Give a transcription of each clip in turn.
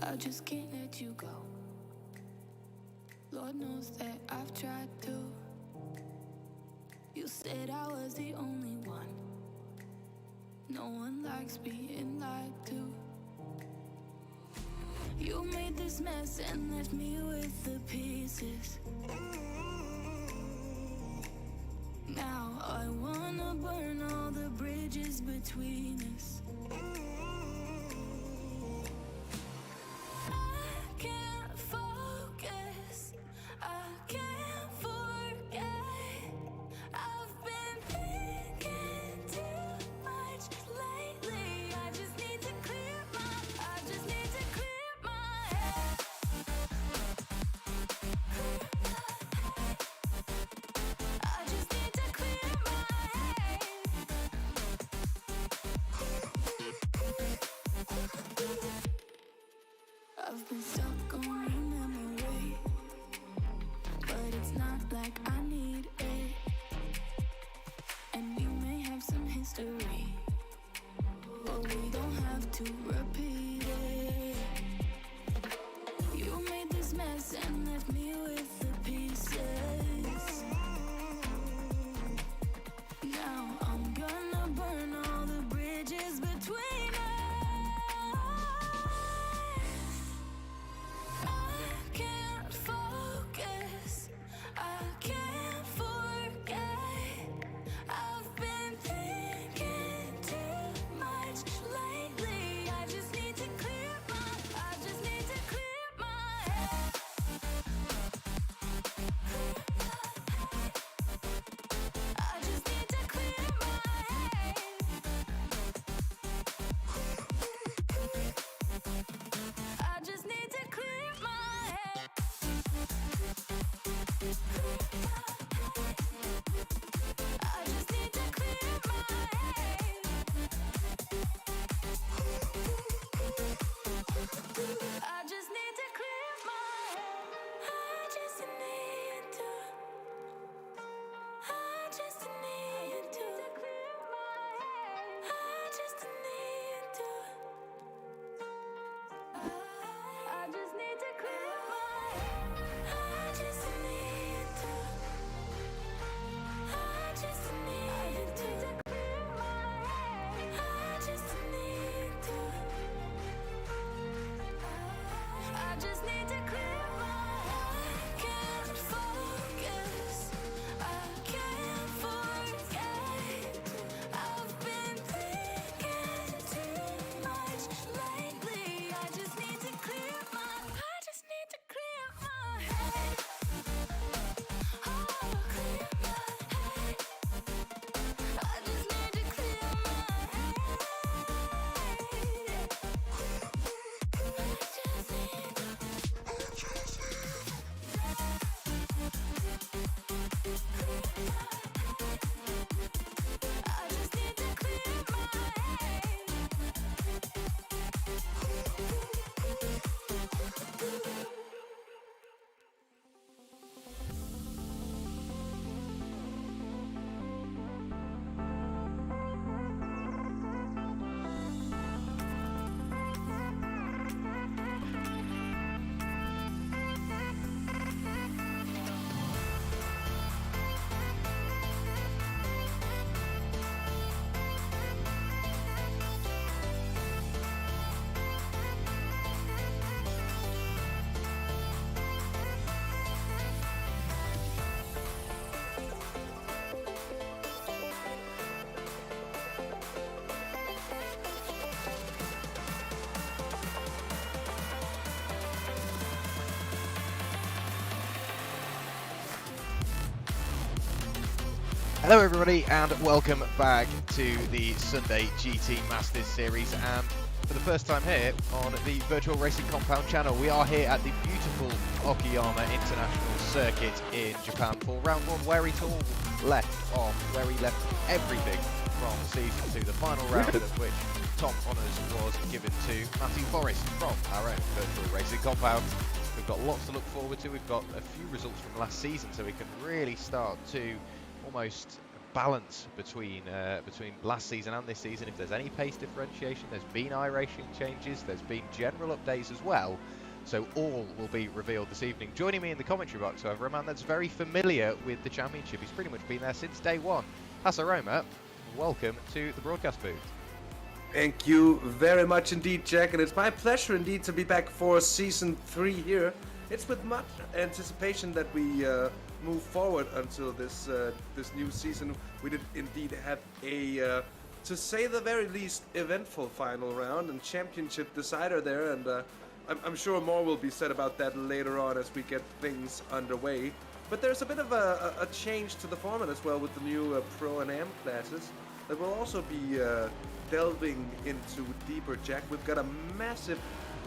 I just can't let you go. Lord knows that I've tried to. You said I was the only one. No one likes being lied to. You made this mess and left me with the pieces. Now I wanna burn all the bridges between us. I can't focus, I can't forget. I've been thinking too much lately. I just need to clear my head. I just need to clear my head. I've been stuck on your memory, but it's not like I need it. And we may have some history, but we don't have to repeat it. You made this mess and left me with the pieces. Now I'm gonna burn all the bridges between us. I can't focus, I can't forget. I've been thinking too much lately. I just need to clear my head. I just need to clear my head. I just need to clear my head. I just need to clear my head. I just need to clear my head. I just need to. I just need to clear my head. I just need to. I just need to clear my head. I just need to. I just need to clear my head. I just need to. I just need to clear my head. I can't focus, I can't forget. I've been thinking too much lately. I just need to clear my head. Oh, clear my head. I just need to clear my head. I just need to clear my head. Hello everybody and welcome back to the Sunday GT Masters Series, and for the first time here on the Virtual Racing Compound channel, we are here at the beautiful Okayama International Circuit in Japan for round one, where it all left off, where we left everything from season 2, the final round of which top honours was given to Matthew Forrest from our own Virtual Racing Compound. We've got lots to look forward to. We've got a few results from last season, so we can really start to almost balance between last season and this season, if there's any pace differentiation. There's been iRacing changes, there's been general updates as well. So all will be revealed this evening. Joining me in the commentary box, however, a man that's very familiar with the championship. He's pretty much been there since day one. Hasse Rømer, welcome to the broadcast booth. Thank you very much indeed, Jack, and it's my pleasure indeed to be back for Season 3 here. It's with much anticipation that we move forward until this new season. We did indeed have a, to say the very least, eventful final round and championship decider there, and I'm sure more will be said about that later on as we get things underway. But there's a bit of a change to the format as well with the new Pro and Am classes that will also be delving into deeper, Jack. We've got a massive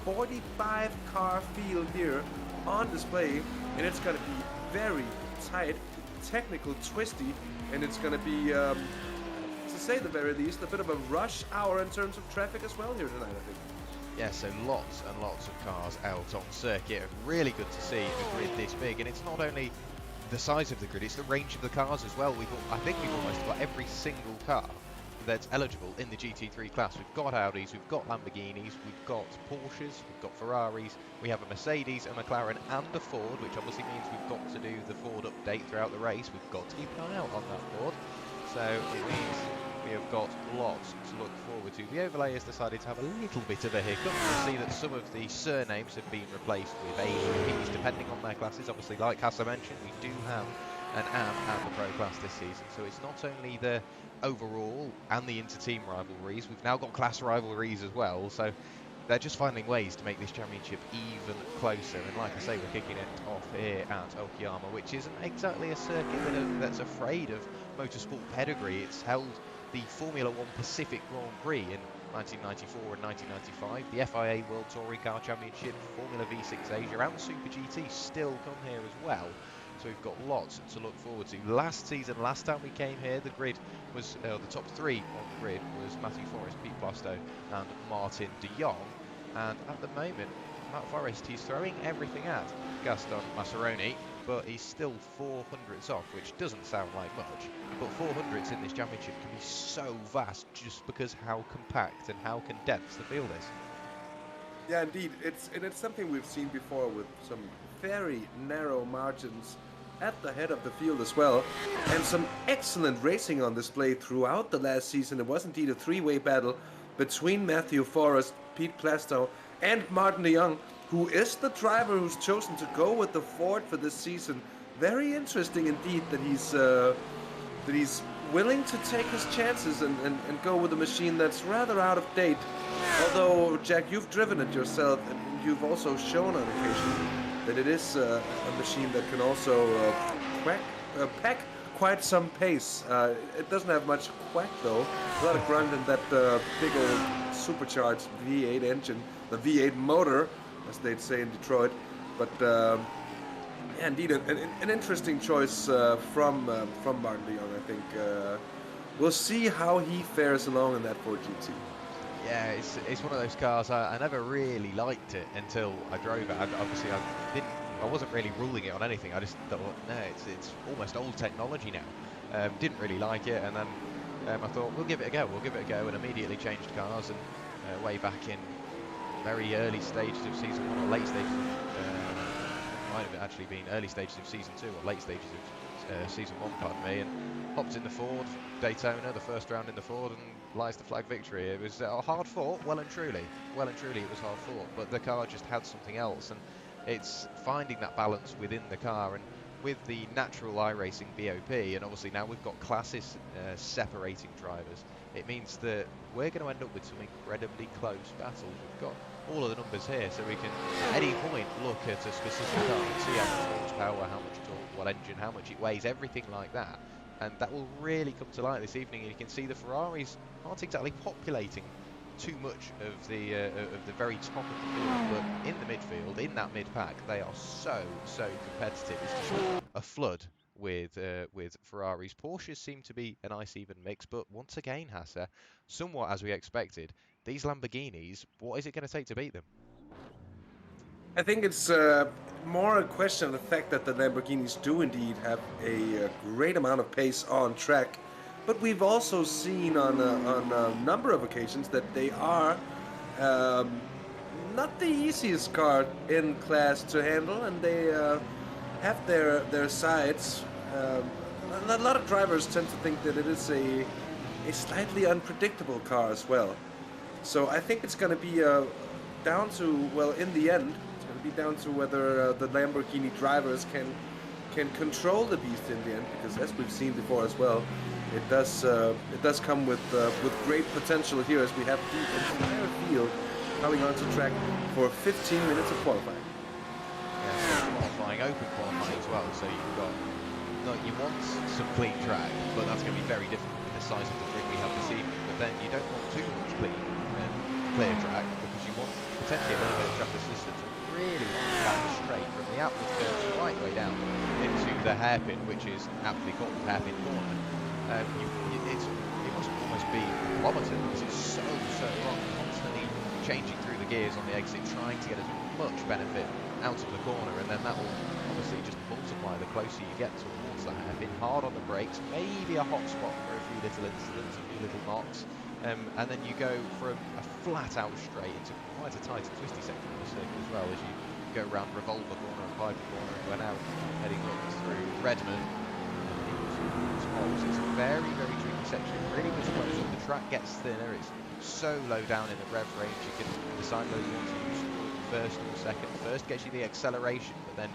45 car field here on display, and it's going to be very tight, technical, twisty, and it's going to be, to say the very least, a bit of a rush hour in terms of traffic as well here tonight, I think. Yeah, so lots and lots of cars out on circuit. Really good to see a grid this big, and it's not only the size of the grid, it's the range of the cars as well. I think we've almost got every single car that's eligible in the GT3 class. We've got Audis, we've got Lamborghinis, we've got Porsches, we've got Ferraris, we have a Mercedes, a McLaren and a Ford, which obviously means we've got to do the Ford update throughout the race. We've got to keep an eye out on that Ford. So it means we have got lots to look forward to. The overlay has decided to have a little bit of a hiccup. You'll see that some of the surnames have been replaced with A's and P's depending on their classes. Obviously, like Hasse mentioned, we do have an AM and the Pro class this season. So it's not only the overall and the inter-team rivalries, we've now got class rivalries as well. So they're just finding ways to make this championship even closer. And like I say, we're kicking it off here at Okayama, which isn't exactly a circuit that's afraid of motorsport pedigree. It's held the Formula One Pacific Grand Prix in 1994 and 1995. The FIA World Touring Car Championship, Formula V6 Asia and Super GT still come here as well. So we've got lots to look forward to. Last time we came here, the grid was, the top three on the grid was Matthew Forrest, Pete Plasto and Martin de Jong. And at the moment, Matt Forrest, he's throwing everything at Gaston Masseroni, but he's still 400ths off, which doesn't sound like much. But 400ths in this championship can be so vast just because how compact and how condensed the field is. Yeah, indeed. It's something we've seen before with some very narrow margins at the head of the field as well, and some excellent racing on display throughout the last season. It was indeed a three-way battle between Matthew Forrest, Pete Plasto, and Martin de Jong, who is the driver who's chosen to go with the Ford for this season. Very interesting indeed that he's willing to take his chances and go with a machine that's rather out of date. Although, Jack, you've driven it yourself, and you've also shown on occasion that it is a machine that can also pack quite some pace. It doesn't have much quack though. A lot of grunt in that big old supercharged V8 engine, the V8 motor, as they'd say in Detroit. But yeah, indeed, an interesting choice from Martin de Jong, I think. We'll see how he fares along in that Ford GT. Yeah, it's one of those cars. I never really liked it until I drove it. Obviously, I wasn't really ruling it on anything. I just thought, no, it's almost old technology now. Didn't really like it, and then I thought we'll give it a go. We'll give it a go, and immediately changed cars. And way back in very early stages of season 1 or late stages, might have actually been early stages of season 2 or late stages of season 1, pardon me, and hopped in the Ford Daytona, the first round in the Ford, and lies the flag victory. It was hard fought, well and truly it was hard fought, but the car just had something else, and it's finding that balance within the car. And with the natural iRacing BOP, and obviously now we've got classes separating drivers, it means that we're going to end up with some incredibly close battles. We've got all of the numbers here, so we can at any point look at a specific car and see how much horsepower, how much torque, what engine, how much it weighs, everything like that. And that will really come to light this evening. And you can see the Ferraris aren't exactly populating too much of the very top of the field, but in the midfield, in that mid-pack, they are so competitive. It's just a flood with Ferraris. Porsches seem to be a nice even mix, but once again, Hasse, somewhat as we expected, these Lamborghinis, what is it going to take to beat them? I think it's more a question of the fact that the Lamborghinis do indeed have a great amount of pace on track. but we've also seen on a number of occasions that they are um, not the easiest car in class to handle, and they have their sides. A lot of drivers tend to think that it is a slightly unpredictable car as well. So I think it's going to be down to, well, in the end, it's going to be down to whether the Lamborghini drivers can control the beast in the end, because as we've seen before as well, it does come with great potential here, as we have the entire field coming onto track for 15 minutes of qualifying. Yeah, so qualifying, open qualifying as well. So you've got, look, you want some clean track, but that's going to be very difficult with the size of the grid we have this evening. But then you don't want too much clear track, because you want potentially a little bit of track assistance. Really want to down straight from the outward curve right way down into the hairpin, which is aptly called the hairpin corner. It must almost be kilometre, because it's so long, constantly changing through the gears on the exit, trying to get as much benefit out of the corner, and then that will obviously just multiply the closer you get towards the hairpin. Hard on the brakes, maybe a hot spot for a few little incidents, a few little knocks, and then you go for a flat out straight into quite a tight and twisty section of the circuit as well, as you go around Revolver corner and Piper corner and went out heading up through Redmond. It's a very, very tricky section, really much closer. The track gets thinner, it's so low down in the rev range, you can decide whether you want to use first or second. First gets you the acceleration, but then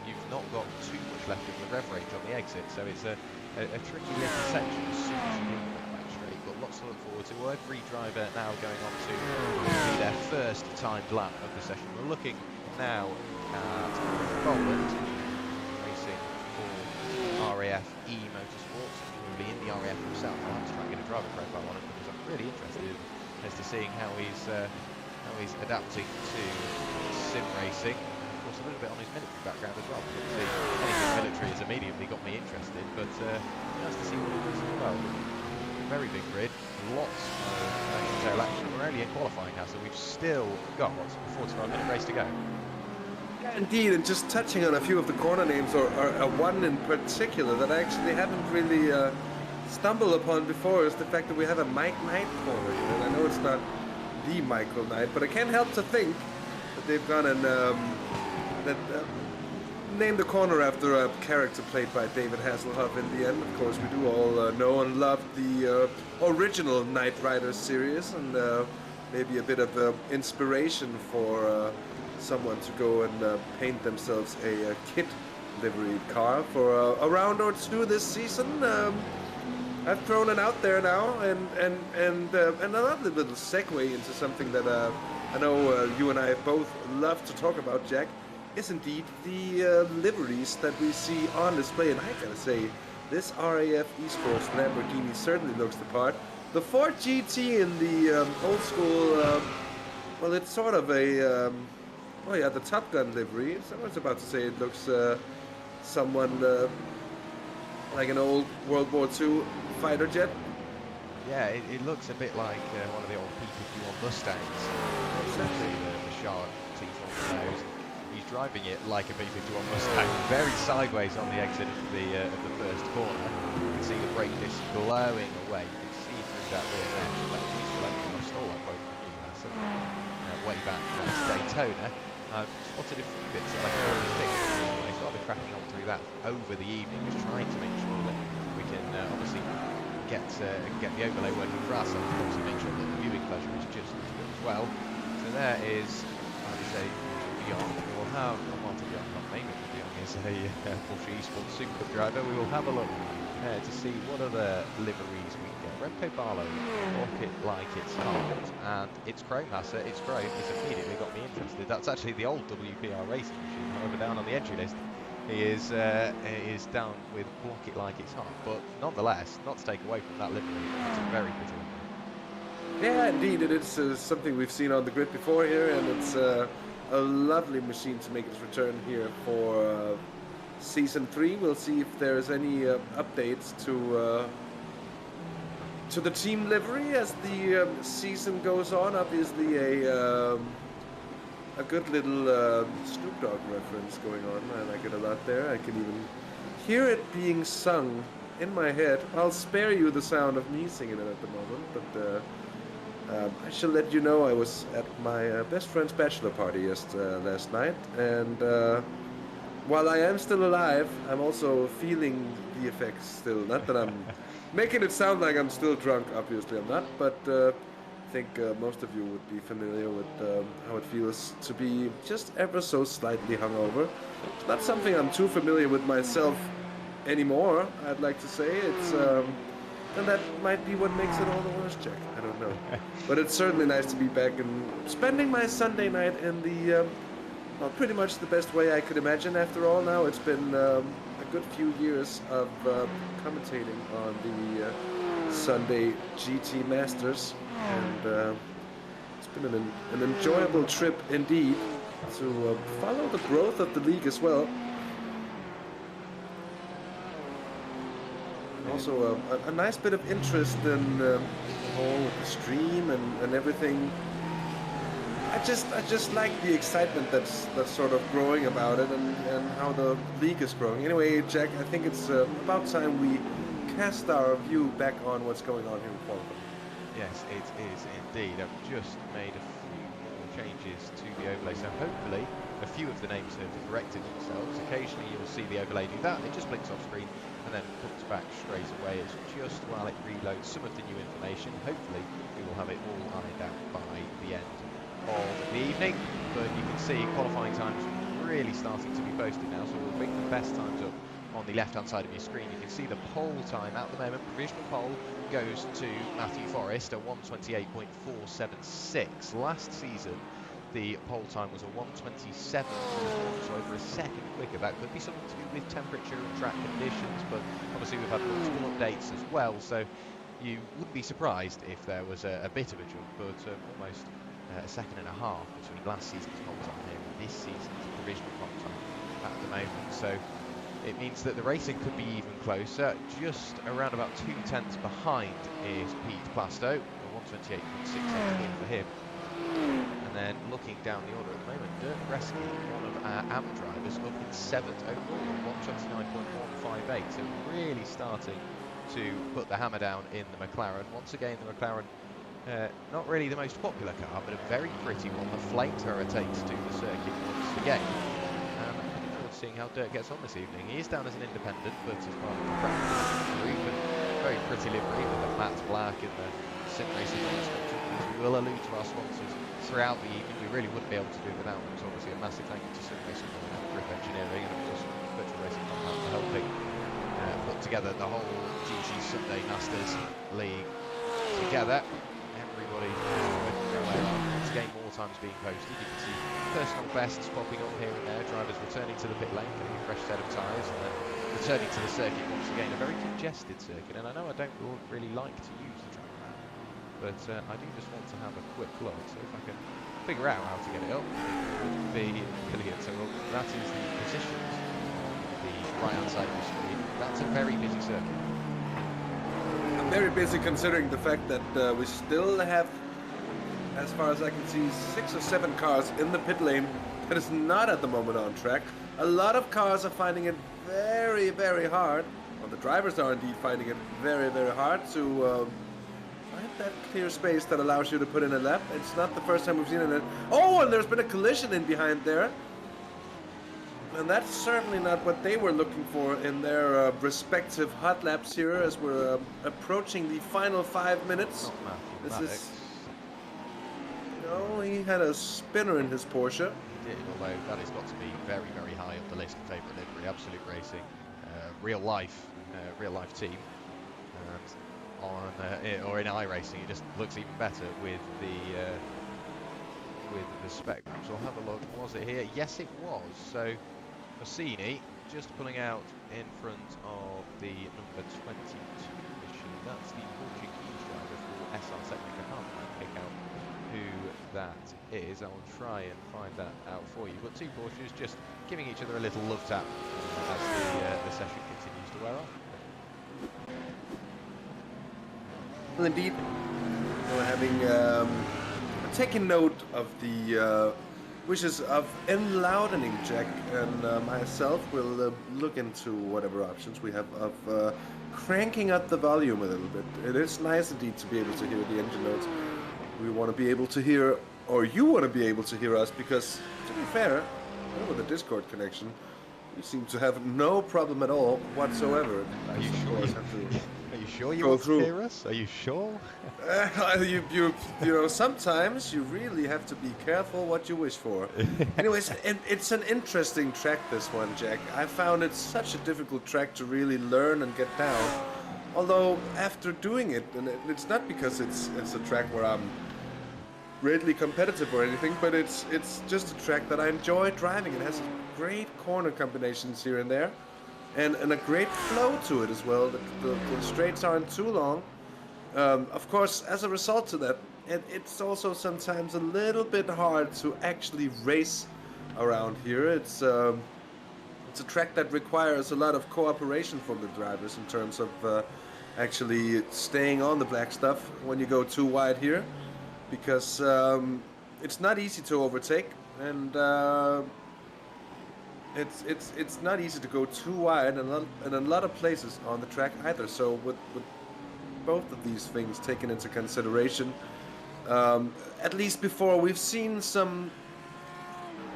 you've not got too much left of the rev range on the exit, so it's a tricky little section as soon as you leave that back straight, but lots to look forward to. Every driver now going on to be their first timed lap of the session. We're looking now at Roland racing for RAF eMotorsports, probably in the RAF himself. I'll have to try and get a driver profile on him, because I'm really interested as to seeing how he's adapting to sim racing. Of course, a little bit on his military background as well. Obviously, anything military has immediately got me interested, but nice to see what he does as well. Very big grid, lots of tail action. We're only in qualifying now, so we've still got a 45-minute race to go. Yeah, indeed, and just touching on a few of the corner names, or one in particular that I actually haven't really stumbled upon before, is the fact that we have a Mike Knight corner here. And I know it's not the Michael Knight, but I can't help to think that they've gone and named the corner after a character played by David Hasselhoff in the end. Of course, we do all know and love the original Knight Rider series, and maybe a bit of inspiration for someone to go and paint themselves a kit livery car for a round or two this season. I've thrown it out there now, and another little segue into something that I know you and I both love to talk about, Jack, is indeed the liveries that we see on display. And I gotta say, this RAF eSports Lamborghini certainly looks the part. The Ford GT in the old school, well, it's sort of a, oh yeah, the Top Gun livery. Someone's about to say it looks like an old World War II fighter jet. Yeah, it looks a bit like one of the old P-51 Mustangs. Essentially the shark teeth on the nose. He's driving it like a P-51 Mustang, very sideways on the exit of the first corner. You can see the brake disc glowing away. You can see through that rear mesh that he's collecting. I stole that quote from you, Hasse, way back at Daytona. I've spotted a few bits that I can already think of, so I'll be cracking on through that over the evening, just trying to make sure that we can obviously get the overlay working for us, and obviously make sure that the viewing pleasure is just as good as well. So there is, I would say, Beyond. We will have, Martin Beyond, not named Beyond, is a Porsche eSports Super Cup driver. We will have a look to see what other liveries we can get. Remco Barlow, Walk It Like It's Hard, and it's chrome, Hasse, it's chrome. It's immediately got me interested. That's actually the old WPR racing machine. However, down on the entry list, he is down with Block It Like It's Hard, but nonetheless, not to take away from that livery, it's a very pretty livery. Yeah, indeed, it is something we've seen on the grid before here, and it's a lovely machine to make its return here for Season 3. We'll see if there's any updates to the team livery as the season goes on. Obviously, a good little Snoop Dogg reference going on. I like it a lot there. I can even hear it being sung in my head. I'll spare you the sound of me singing it at the moment, but I shall let you know I was at my best friend's bachelor party last night, and while I am still alive, I'm also feeling the effects still. Not that I'm making it sound like I'm still drunk, obviously I'm not, but I think most of you would be familiar with how it feels to be just ever so slightly hungover. It's not something I'm too familiar with myself anymore, I'd like to say. It's and that might be what makes it all the worse, Jack. I don't know. But it's certainly nice to be back and spending my Sunday night in the well, pretty much the best way I could imagine. After all, now it's been a good few years of commentating on the Sunday GT Masters, and it's been an enjoyable trip indeed to follow the growth of the league as well. Also a nice bit of interest in the whole stream and everything. I just like the excitement that's sort of growing about it, and how the league is growing. Anyway, Jack, I think it's about time we cast our view back on what's going on here in qualifying. Yes, it is indeed. I've just made a few more changes to the overlay, so hopefully a few of the names have corrected themselves. Occasionally you'll see the overlay do that, it just blinks off screen and then comes back straight away. It's just while it reloads some of the new information. Hopefully we will have it all ironed out by the end of the evening, but you can see qualifying times really starting to be posted now, so we'll bring the best times up on the left hand side of your screen. You can see the pole time at the moment. Provisional pole goes to Matthew Forrest, a 1:28.476. Last season the pole time was a 1:27, so over a second quicker. That could be something to do with temperature and track conditions, but obviously we've had multiple updates as well, so you wouldn't be surprised if there was a bit of a jump, but almost a second and a half between last season's pole time here and this season's provisional pole time at the moment. So it means that the racing could be even closer. Just around about 2/10 behind is Pete Plasto, a 1:28.6 for him. And then looking down the order at the moment, Dirk Reski, one of our AM drivers, up in 7th overall, 1:29.158. So really starting to put the hammer down in the McLaren. Once again, the McLaren, not really the most popular car, but a very pretty one. The flamethrower takes to the circuit once again. And I'm looking forward to seeing how Dirk gets on this evening. He is down as an independent, but as part of the practice group, and very pretty livery with the matte black and the SIMRACER sponsors. We will allude to our sponsors throughout the evening. We really wouldn't be able to do it without them. So obviously a massive thank you to SIMRACER and Grip Engineering, and of course Virtual Racing Compound for helping put together the whole GG Sunday Masters League together. Everybody working their way on. Once again, more times being posted. You can see personal bests popping up here and there. Drivers returning to the pit lane, getting a fresh set of tyres, and then returning to the circuit once again. A very congested circuit, and I know I don't really like to use the track map, but I do just want to have a quick look. So if I can figure out how to get it up, it would be brilliant. So that is the positions on the right hand side of the screen. That's a very busy circuit. I'm very busy considering the fact that we still have, as far as I can see, 6 or 7 cars in the pit lane that is not at the moment on track. A lot of cars are finding it very, very hard, or the drivers are indeed finding it very, very hard to find that clear space that allows you to put in a lap. It's not the first time we've seen it. Oh, and there's been a collision in behind there. And that's certainly not what they were looking for in their respective hot laps here as we're approaching the final 5 minutes. This is... No, he had a spinner in his Porsche. He did, although that has got to be very, very high up the list of favourite livery. Absolute Racing, real life team. And on or in iRacing, it just looks even better with the spec maps. We'll have a look. Was it here? Yes, it was. So Massini just pulling out in front of the number 22 machine. That's the Portuguese driver for SR Technica. I can't pick out who that is. I'll try and find that out for you. But two Porsches just giving each other a little love tap as the session continues to wear on. Well, indeed, we're having taken note of the wishes of enloudening Jack and myself will look into whatever options we have of cranking up the volume a little bit. It is nice indeed to be able to hear the engine notes. We want to be able to hear, or you want to be able to hear us, because to be fair, with the Discord connection, we seem to have no problem at all whatsoever. Are you sure? Are you sure you go want through. to hear us? Are you sure? You know, sometimes you really have to be careful what you wish for. Anyways, it's an interesting track, this one, Jack. I found it such a difficult track to really learn and get down. Although after doing it, and it's not because it's a track where I'm greatly competitive or anything, but it's just a track that I enjoy driving. It has great corner combinations here and there, and a great flow to it as well. The straights aren't too long. Of course, as a result of that, it's also sometimes a little bit hard to actually race around here. It's a track that requires a lot of cooperation from the drivers in terms of actually staying on the black stuff when you go too wide here, because it's not easy to overtake, and it's not easy to go too wide in a lot of places on the track either. So with both of these things taken into consideration, at least before, we've seen some,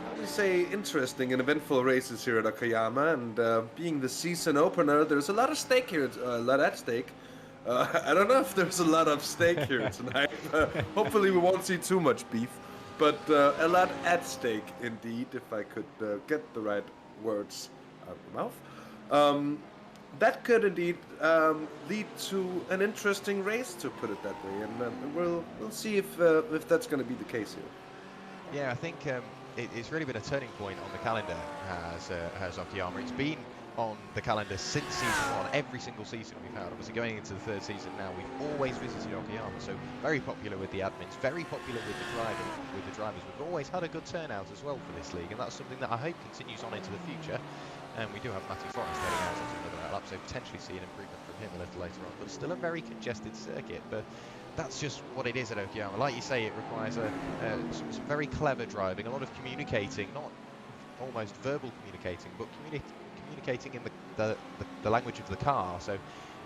how do you say, interesting and eventful races here at Okayama, and being the season opener, there's a lot of stake here, a lot at stake. I don't know if there's a lot of steak here tonight. Hopefully we won't see too much beef, but a lot at stake indeed, if I could get the right words out of my mouth. That could indeed lead to an interesting race, to put it that way, and we'll see if that's going to be the case here. Yeah, I think it's really been a turning point on the calendar, has Okayama. It's been on the calendar since season 1, every single season we've had. Obviously going into the 3rd season now, we've always visited Okayama, so very popular with the admins, very popular with the drivers. We've always had a good turnout as well for this league, and that's something that I hope continues on into the future. And we do have Matthew Forrest heading out onto another lap, so potentially see an improvement from him a little later on, but still a very congested circuit. But that's just what it is at Okayama. Like you say, it requires some very clever driving, a lot of communicating, not almost verbal communicating, but communicating in the language of the car. So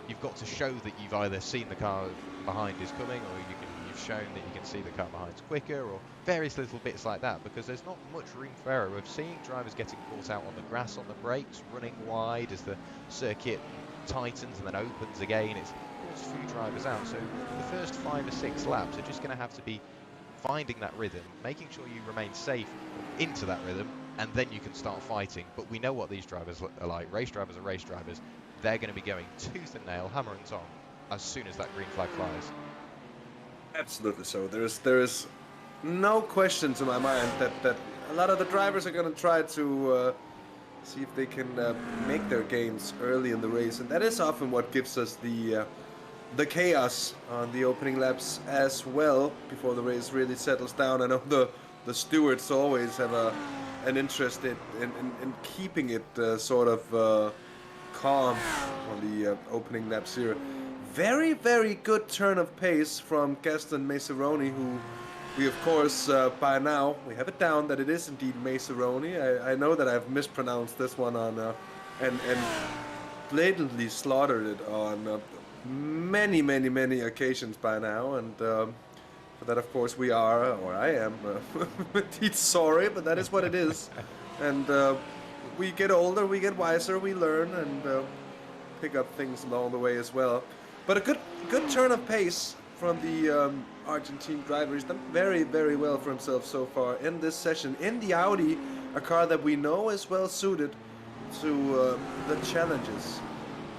you've got to show that you've either seen the car behind is coming, or you've shown that you can see the car behind's quicker, or various little bits like that, because there's not much room for error. We're seeing drivers getting caught out on the grass on the brakes, running wide as the circuit tightens and then opens again. It's caused a few drivers out, so the first 5 or 6 laps are just going to have to be finding that rhythm, making sure you remain safe into that rhythm, and then you can start fighting. But we know what these drivers are like. Race drivers are race drivers. They're going to be going tooth and nail, hammer and tong, as soon as that green flag flies. Absolutely so. There is no question to my mind that a lot of the drivers are going to try to see if they can make their gains early in the race, and that is often what gives us the chaos on the opening laps as well, before the race really settles down. I know the stewards always have an interest in keeping it sort of calm on the opening laps here. Very, very good turn of pace from Gaston Maceroni, who we, of course, by now, we have it down that it is indeed Maceroni. I know that I've mispronounced this one on and blatantly slaughtered it on many occasions by now, and for that, of course, we are, or I am, indeed sorry, but that is what it is. And we get older, we get wiser, we learn, and pick up things along the way as well. But a good turn of pace from the Argentine driver. He's done very, very well for himself so far in this session in the Audi, a car that we know is well suited to the challenges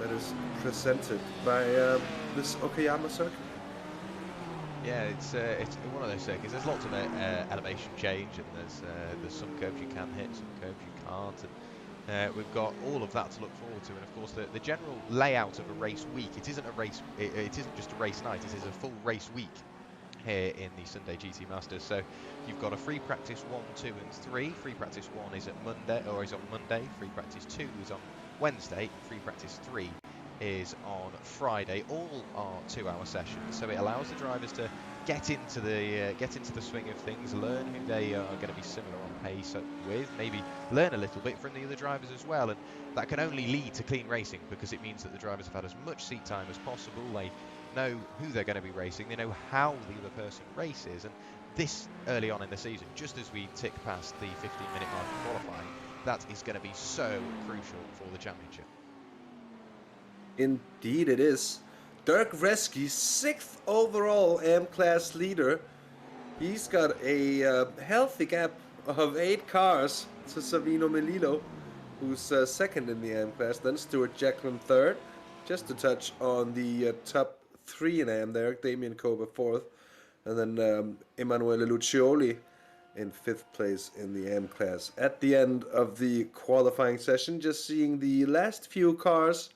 that is presented by this Okayama circuit. Yeah, it's one of those circuits. There's lots of elevation change, and there's some curves you can hit, some curves you can't, and we've got all of that to look forward to. And of course, the general layout of a race week. It isn't a race. It isn't just a race night. It is a full race week here in the Sunday GT Masters. So you've got a free practice 1, 2, and 3. Free practice 1 is at Monday, or is on Monday. Free practice 2 is on Wednesday. Free practice 3 is on Friday. All are 2-hour sessions, so it allows the drivers to get into the swing of things, learn who they are going to be similar on pace with, maybe learn a little bit from the other drivers as well, and that can only lead to clean racing because it means that the drivers have had as much seat time as possible. They know who they're going to be racing, they know how the other person races, and this early on in the season, just as we tick past the 15-minute mark of qualifying, that is going to be so crucial for the championship. Indeed it is. Dirk Vreski, 6th overall M-Class leader. He's got a healthy gap of 8 cars to Savino Melillo, who's 2nd in the M-Class. Then Stuart Jacklin 3rd. Just to touch on the top 3 in AM there. Damien Koba 4th. And then Emanuele Lucioli in 5th place in the M-Class. At the end of the qualifying session, just seeing the last few cars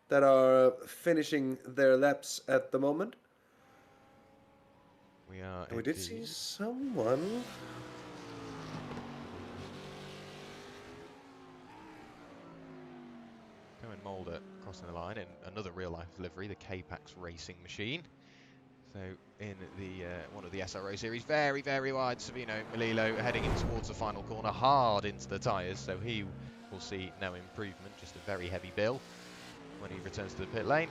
that are finishing their laps at the moment. We did see someone. Cohen Mulder crossing the line in another real-life livery, the K-Pax racing machine. So in the one of the SRO series, very, very wide, Savino Melillo heading in towards the final corner, hard into the tyres, so he will see no improvement, just a very heavy bill when he returns to the pit lane.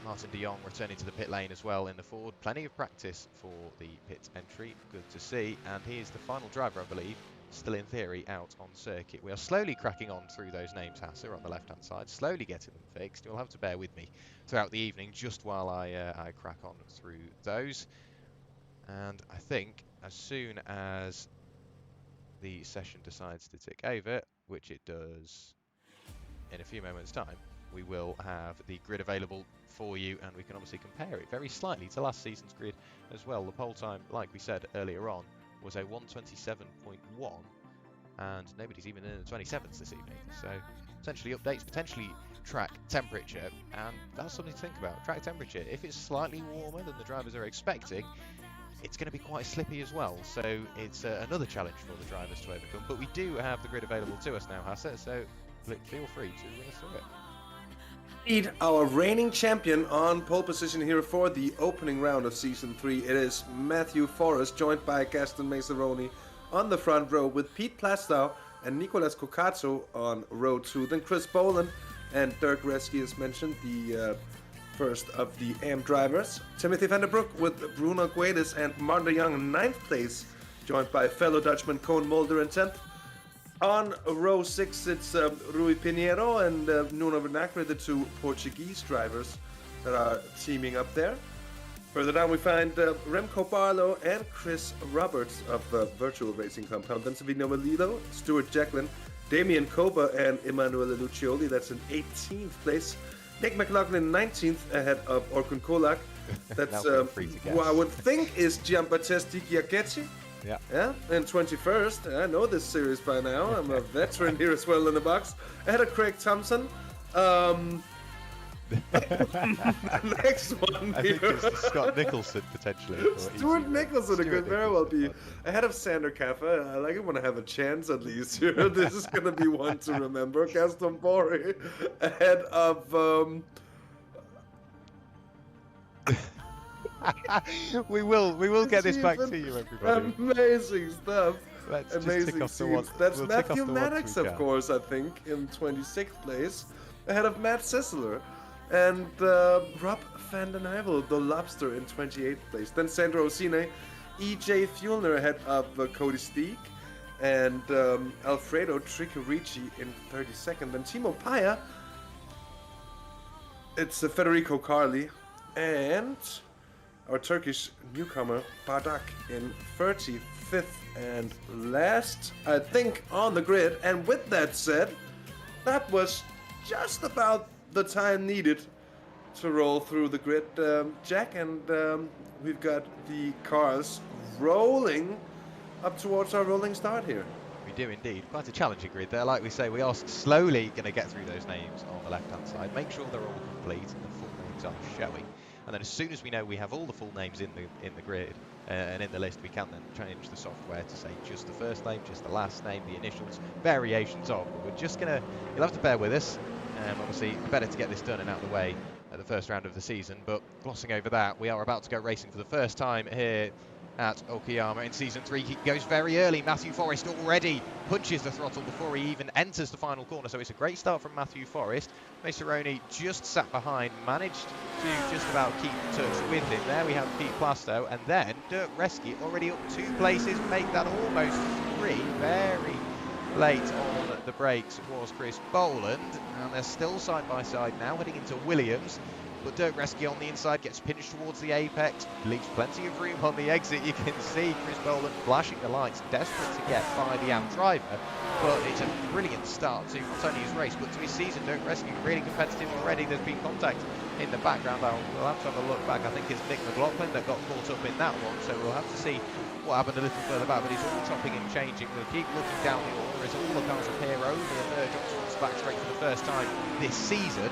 Martin de Jong returning to the pit lane as well in the Ford. Plenty of practice for the pit entry, good to see. And he is the final driver, I believe, still in theory out on circuit. We are slowly cracking on through those names, Hasse, on the left-hand side, slowly getting them fixed. You'll have to bear with me throughout the evening just while I crack on through those. And I think as soon as the session decides to tick over, which it does in a few moments' time, we will have the grid available for you, and we can obviously compare it very slightly to last season's grid as well. The pole time, like we said earlier on, was a 1:27.1, and nobody's even in the 27s this evening. So potentially updates, potentially track temperature, and that's something to think about. Track temperature, if it's slightly warmer than the drivers are expecting, it's going to be quite slippy as well, so it's another challenge for the drivers to overcome. But we do have the grid available to us now, Hasse, so feel free to run us through it. Indeed, our reigning champion on pole position here for the opening round of Season 3. It is Matthew Forrest, joined by Gaston Maceroni on the front row, with Pete Plastow and Nicolas Cocazzo on row 2. Then Chris Boland and Dirk Reski, as mentioned, the first of the AM drivers. Timothy van der Broek with Bruno Guedes and Martin de Jong in 9th place, joined by fellow Dutchman Koen Mulder in 10th. On row 6, it's Rui Pinheiro and Nuno Vernacre, the 2 Portuguese drivers that are teaming up there. Further down we find Remco Barlow and Chris Roberts of Virtual Racing Compound. Then Savino Melillo, Stuart Jacklin, Damien Koba and Emanuele Lucioli. That's in 18th place. Nick McLaughlin 19th ahead of Orkun Kolak. That's who I would think is Giambattista Chiacchetti. Yeah, and 21st. I know this series by now. I'm a veteran here as well in the box. Ahead of Craig Thompson. Next one I here. think it's Scott Nicholson potentially. Stuart Nicholson, it could very well be. Ahead of Sander Kaffa. I like it when I have a chance at least here. This is going to be one to remember. Gaston Boré. Ahead of... we will get this back to you, everybody. Amazing stuff. Let's Amazing just tick off the scenes. one. That's we'll Matthew Maddox, of can. course, I think, in 26th place, ahead of Matt Sissler. And Rob van den Heuvel, the Lobster, in 28th place. Then Sandro Osine, EJ Fuellner ahead of Cody Steek, and Alfredo Tricorici in 32nd. Then Timo Paya, it's Federico Carli, and our Turkish newcomer Bardak in 35th and last, I think, on the grid. And with that said, that was just about the time needed to roll through the grid, Jack, and we've got the cars rolling up towards our rolling start here. We do indeed. Quite a challenging grid there. Like we say, we are slowly going to get through those names on the left-hand side. Make sure they're all complete and the full names are showing. And then as soon as we know we have all the full names in the grid and in the list, we can then change the software to say just the first name, just the last name, the initials, variations of. But we're just going to, you'll have to bear with us. Obviously, better to get this done and out of the way at the first round of the season. But glossing over that, we are about to go racing for the first time here at Okayama in Season 3. He goes very early. Matthew Forrest already punches the throttle before he even enters the final corner, so it's a great start from Matthew Forrest. Maceroni just sat behind, managed to just about keep touch with him. There we have Pete Plasto, and then Dirk Reski already up 2 places, make that almost 3. Very late on the brakes was Chris Boland, and they're still side by side now, heading into Williams. But Dirk Reski on the inside gets pinched towards the apex, leaves plenty of room on the exit. You can see Chris Boland flashing the lights, desperate to get by the AM driver. But it's a brilliant start to not only his race, but to his season. Dirk Reski really competitive already. There's been contact in the background. We'll have to have a look back. I think it's Nick McLaughlin that got caught up in that one. So we'll have to see what happened a little further back. But it's all chopping and changing. We'll keep looking down the order as all the cars appear over the third. Johnson's back straight for the first time this season.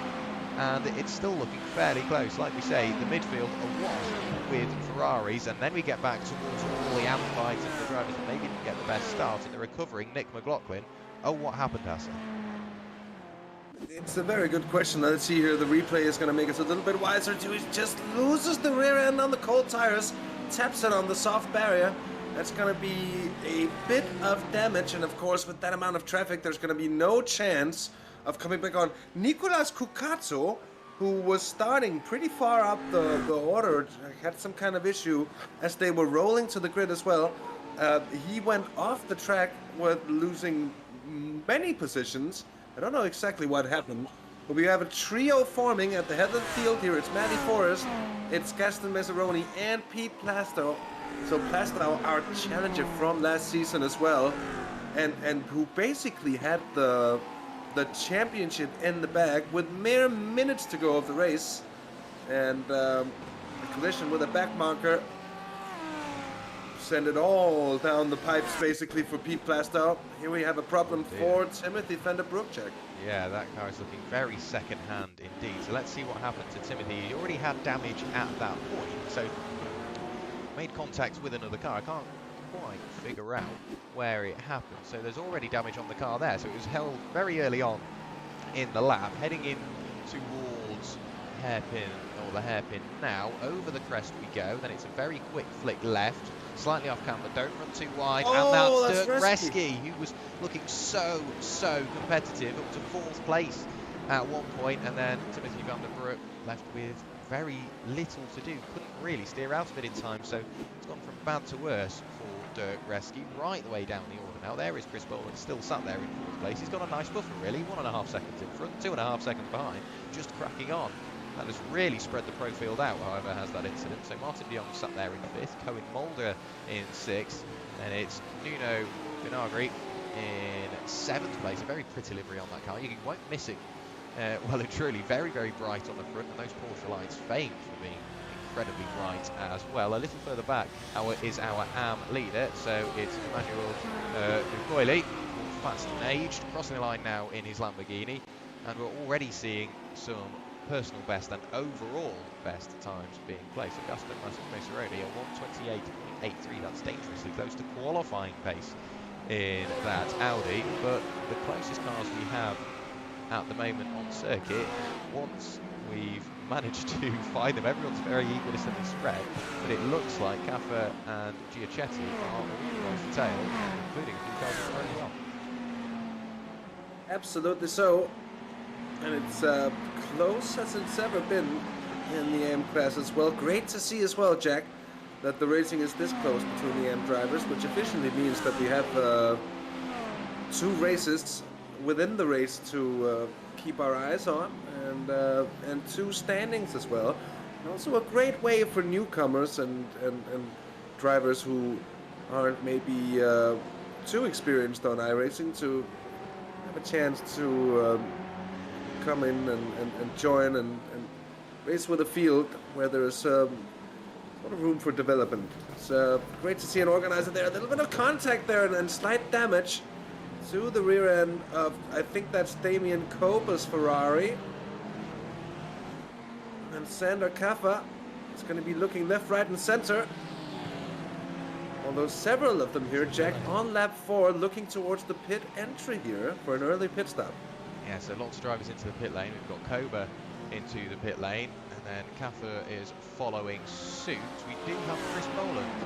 And it's still looking fairly close. Like we say, the midfield awash with Ferraris, and then we get back towards all the AM fights and the drivers that maybe didn't get the best start in the recovering Nick McLaughlin. Oh, what happened, Hasse? It's a very good question. Let's see here. The replay is going to make us a little bit wiser too. He just loses the rear end on the cold tires, taps it on the soft barrier. That's going to be a bit of damage, and of course, with that amount of traffic, there's going to be no chance of coming back on. Nicolas Cucazzo, who was starting pretty far up the order, had some kind of issue as they were rolling to the grid as well. He went off the track with losing many positions. I don't know exactly what happened, but we have a trio forming at the head of the field here. It's Matty Forrest, it's Gaston Maceroni, and Pete Plasto. So Plasto, our challenger from last season as well, and who basically had the championship in the bag with mere minutes to go of the race, and a collision with a back marker send it all down the pipes basically for Pete Plasto. Here we have a problem for Timothy Vanderbroekcheck. Yeah, that car is looking very second hand indeed. So let's see what happened to Timothy. He already had damage at that point, so made contact with another car. I can't quite figure out where it happened. So there's already damage on the car there. So it was held very early on in the lap, heading in towards hairpin, or the hairpin now. Over the crest we go. Then it's a very quick flick left, slightly off camber. Don't run too wide. Oh, and that's Dirk Reski, who was looking so competitive, up to 4th place at one point, and then Timothy Vanderbroek left with very little to do. Couldn't really steer out of it in time, so it's gone from bad to worse for Dirk Reski right the way down the order now. There is Chris Boland, still sat there in 4th place. He's got a nice buffer really, 1.5 seconds in front, 2.5 seconds behind, just cracking on. That has really spread the pro field out, however, has that incident. So Martin de Jong sat there in 5th, Cohen Mulder in 6th, and it's Nuno Vinagre in 7th place. A very pretty livery on that car. You won't miss it. Well and truly, very bright on the front, and those Porsche lights famed for being incredibly bright as well. A little further back is our AM leader, so it's Emmanuel Ducoili, fast and aged, crossing the line now in his Lamborghini, and we're already seeing some personal best and overall best times being placed. Augusto Maceroni at 1:28.83, that's dangerously close to qualifying pace in that Audi, but the closest cars we have at the moment on circuit, once we've managed to find them, everyone's very eager to send the spread, but it looks like Caffa and Giacetti are all off the tail, including a few cars early on. Absolutely so, and it's close as it's ever been in the AM class as well. Great to see as well, Jack, that the racing is this close between the AM drivers, which efficiently means that we have 2 races within the race to keep our eyes on, and 2 standings as well. And also a great way for newcomers and drivers who aren't maybe too experienced on iRacing to have a chance to come in and join and race with a field where there is a lot of room for development. It's great to see an organizer there. A little bit of contact there and slight damage to the rear end of, I think that's Damien Copa's Ferrari. And Sander Caffa is going to be looking left, right, and center. Although several of them here, Jack, on lap 4, looking towards the pit entry here for an early pit stop. Yeah, so lots of drivers into the pit lane. We've got Koba into the pit lane, and then Kaffer is following suit. We do have Chris Boland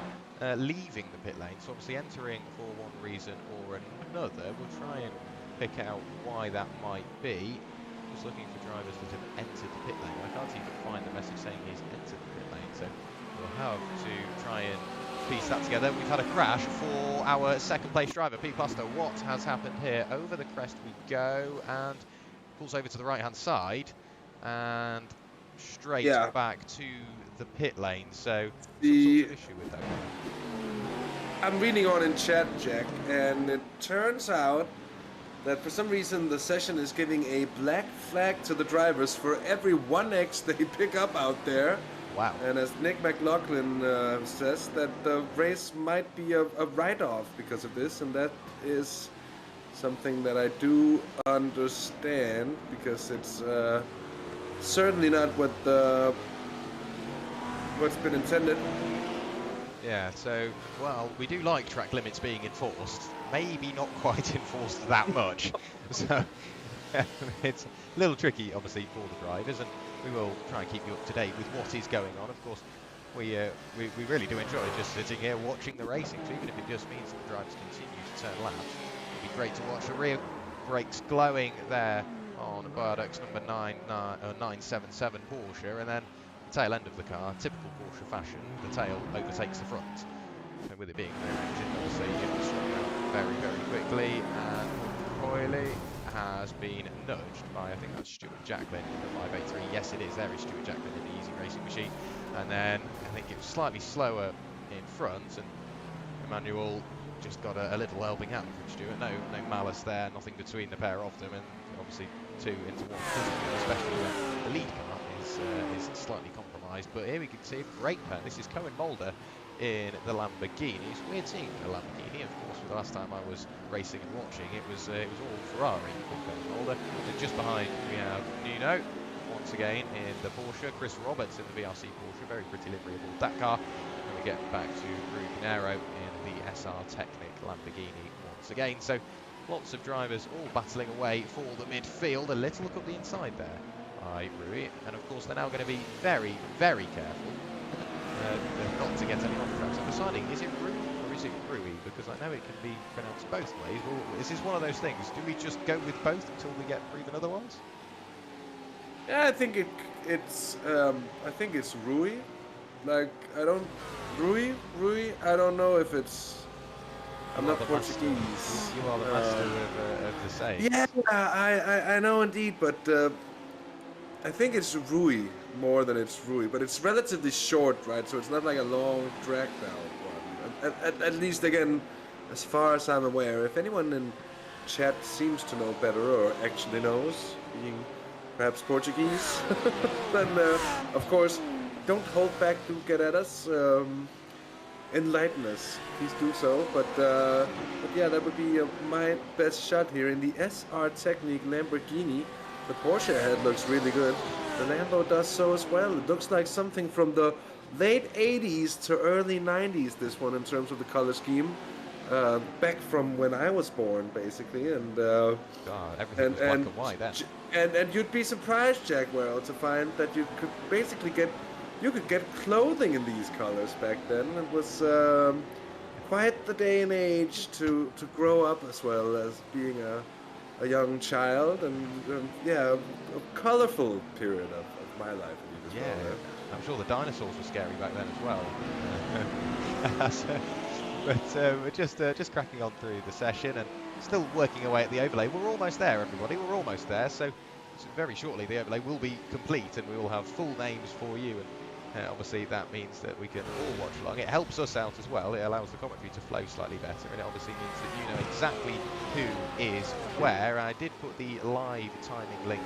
leaving the pit lane, so obviously entering for one reason or another. We'll try and pick out why that might be. Just looking for drivers that have entered the pit lane. I can't even find the message saying he's entered the pit lane, so we'll have to try and piece that together. We've had a crash for our second place driver, Pete Pastor. What has happened here? Over the crest we go, and pulls over to the right hand side and straight back to the pit lane. So some sort of issue with that one. I'm reading on in chat, Jack, and it turns out that for some reason the session is giving a black flag to the drivers for every 1x they pick up out there. Wow. And as Nick McLaughlin says, that the race might be a write-off because of this, and that is something that I do understand, because it's certainly not what's been intended. Yeah, so, well, we do like track limits being enforced. Maybe not quite enforced that much. So, it's a little tricky, obviously, for the drivers, and we will try and keep you up to date with what is going on. Of course, we really do enjoy just sitting here watching the racing, so even if it just means that the drivers continue to turn laps, it'd be great to watch the rear brakes glowing there on Bardux number 977 Porsche, and then the tail end of the car, typical Porsche fashion, the tail overtakes the front. And with it being a rear engine, obviously it will swing out very, very quickly, and Coily has been nudged by, I think that's Stuart Jacklin in the 583. Yes, it is. There is Stuart Jacklin in the Easy Racing machine. And then I think it was slightly slower in front, and Emmanuel just got a little helping hand from Stuart. No malice there, nothing between the pair of them, and obviously two into one, especially when the lead car is slightly compromised. But here we can see a great pair. This is Cohen Mulder in the Lamborghini. It's weird seeing a Lamborghini. Of course, the last time I was racing and watching, it was all Ferrari for Cohen Mulder. And just behind we have Nuno once again in the Porsche, Chris Roberts in the VRC Porsche, very pretty livery aboard that car. And we get back to Rui Pinheiro in the SR Technic Lamborghini once again. So lots of drivers all battling away for the midfield. A little look up the inside there by Rui, and of course they're now going to be very, very careful not to get any off tracks. I'm deciding, is it Rui or is it Rui? Because I know it can be pronounced both ways. Well, this is one of those things. Do we just go with both until we get proven otherwise? Yeah, I think it's Rui. Like, Rui. I don't know if it's. I'm not Portuguese. You are the master of the saying. Yeah, I know indeed, but I think it's Rui more than it's Rui. But it's relatively short, right? So it's not like a long, dragged out one. At least, again, as far as I'm aware. If anyone in chat seems to know better or actually knows, being perhaps Portuguese, then of course, don't hold back to get at us. Enlighten us, please do so. But yeah, that would be my best shot here in the SR Technic Lamborghini. The Porsche head looks really good. The Lambo does so as well. It looks like something from the late 80s to early 90s, this one, in terms of the color scheme. Back from when I was born, basically. And everything was black and white then. And you'd be surprised, Jack Werrell, to find that you could basically get clothing in these colors back then. It was quite the day and age to grow up, as well as being a young child, and yeah, a colorful period of my life. Yeah, I'm sure the dinosaurs were scary back then as well. But we're just cracking on through the session and still working away at the overlay. We're almost there, everybody. We're almost there. So very shortly the overlay will be complete and we will have full names for you. And obviously that means that we can all watch along. It helps us out as well. It allows the commentary to flow slightly better, and it obviously means that you know exactly who is where. I did put the live timing link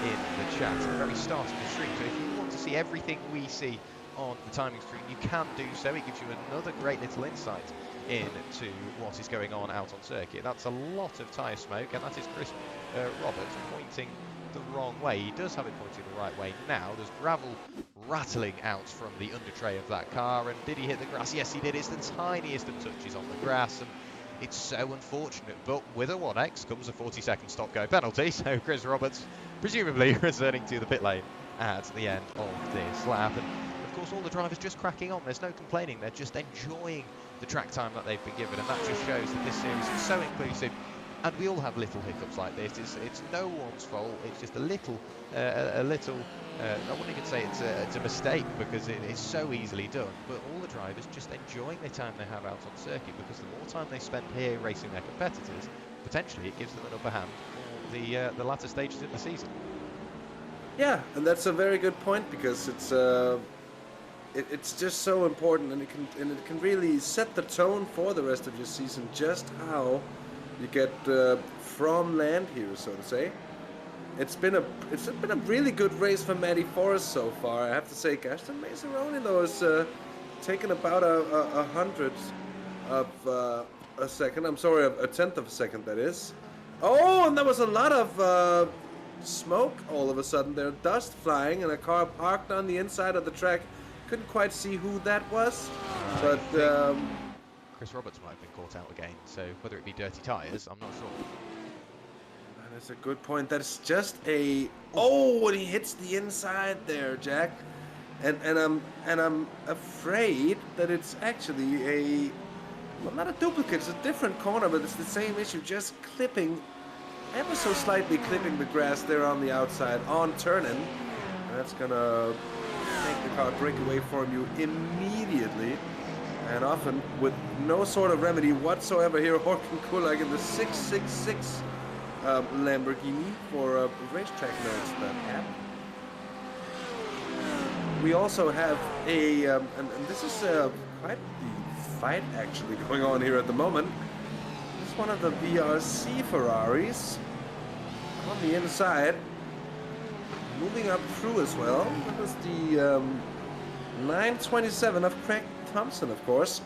in the chat at the very start of the stream. So if you want to see everything we see on the timing stream, you can do so. It gives you another great little insight into what is going on out on circuit. That's a lot of tyre smoke, and that is Chris Roberts pointing the wrong way. He does have it pointing the right way now. There's gravel rattling out from the under tray of that car, and did he hit the grass? Yes, he did. It's the tiniest of touches on the grass, and it's so unfortunate, but with a 1x comes a 40-second stop-go penalty, so Chris Roberts presumably returning to the pit lane at the end of this lap. And of course, all the drivers just cracking on. There's no complaining. They're just enjoying the track time that they've been given, and that just shows that this series is so inclusive. And we all have little hiccups like this. It's no one's fault. It's just a little. I wouldn't even say it's a mistake, because it is so easily done. But all the drivers just enjoying the time they have out on circuit, because the more time they spend here racing their competitors, potentially it gives them an upper hand for the latter stages of the season. Yeah, and that's a very good point, because it's just so important, and it can really set the tone for the rest of your season, just how you get from land here, so to say. It's been a really good race for Matty Forrest so far. I have to say, Gaston Maceroni though has taken about a hundredth of a second. I'm sorry, a tenth of a second, that is. Oh, and there was a lot of smoke all of a sudden there, dust flying, and a car parked on the inside of the track. Couldn't quite see who that was, but Chris Roberts might have been caught out again, so whether it be dirty tyres, I'm not sure. That's a good point. That's just a... Oh, and he hits the inside there, Jack. And I'm afraid that it's actually a... Well, not a duplicate, it's a different corner, but it's the same issue, just clipping, ever so slightly clipping the grass there on the outside, on turning. And that's gonna make the car break away from you immediately. And often with no sort of remedy whatsoever here, Håkan Kulak in the 666 Lamborghini for racetrack notes that happen. We also have a, and this is quite the fight actually going on here at the moment. This is one of the VRC Ferraris on the inside, moving up through as well. That was the 927 of Craig Thompson, of course.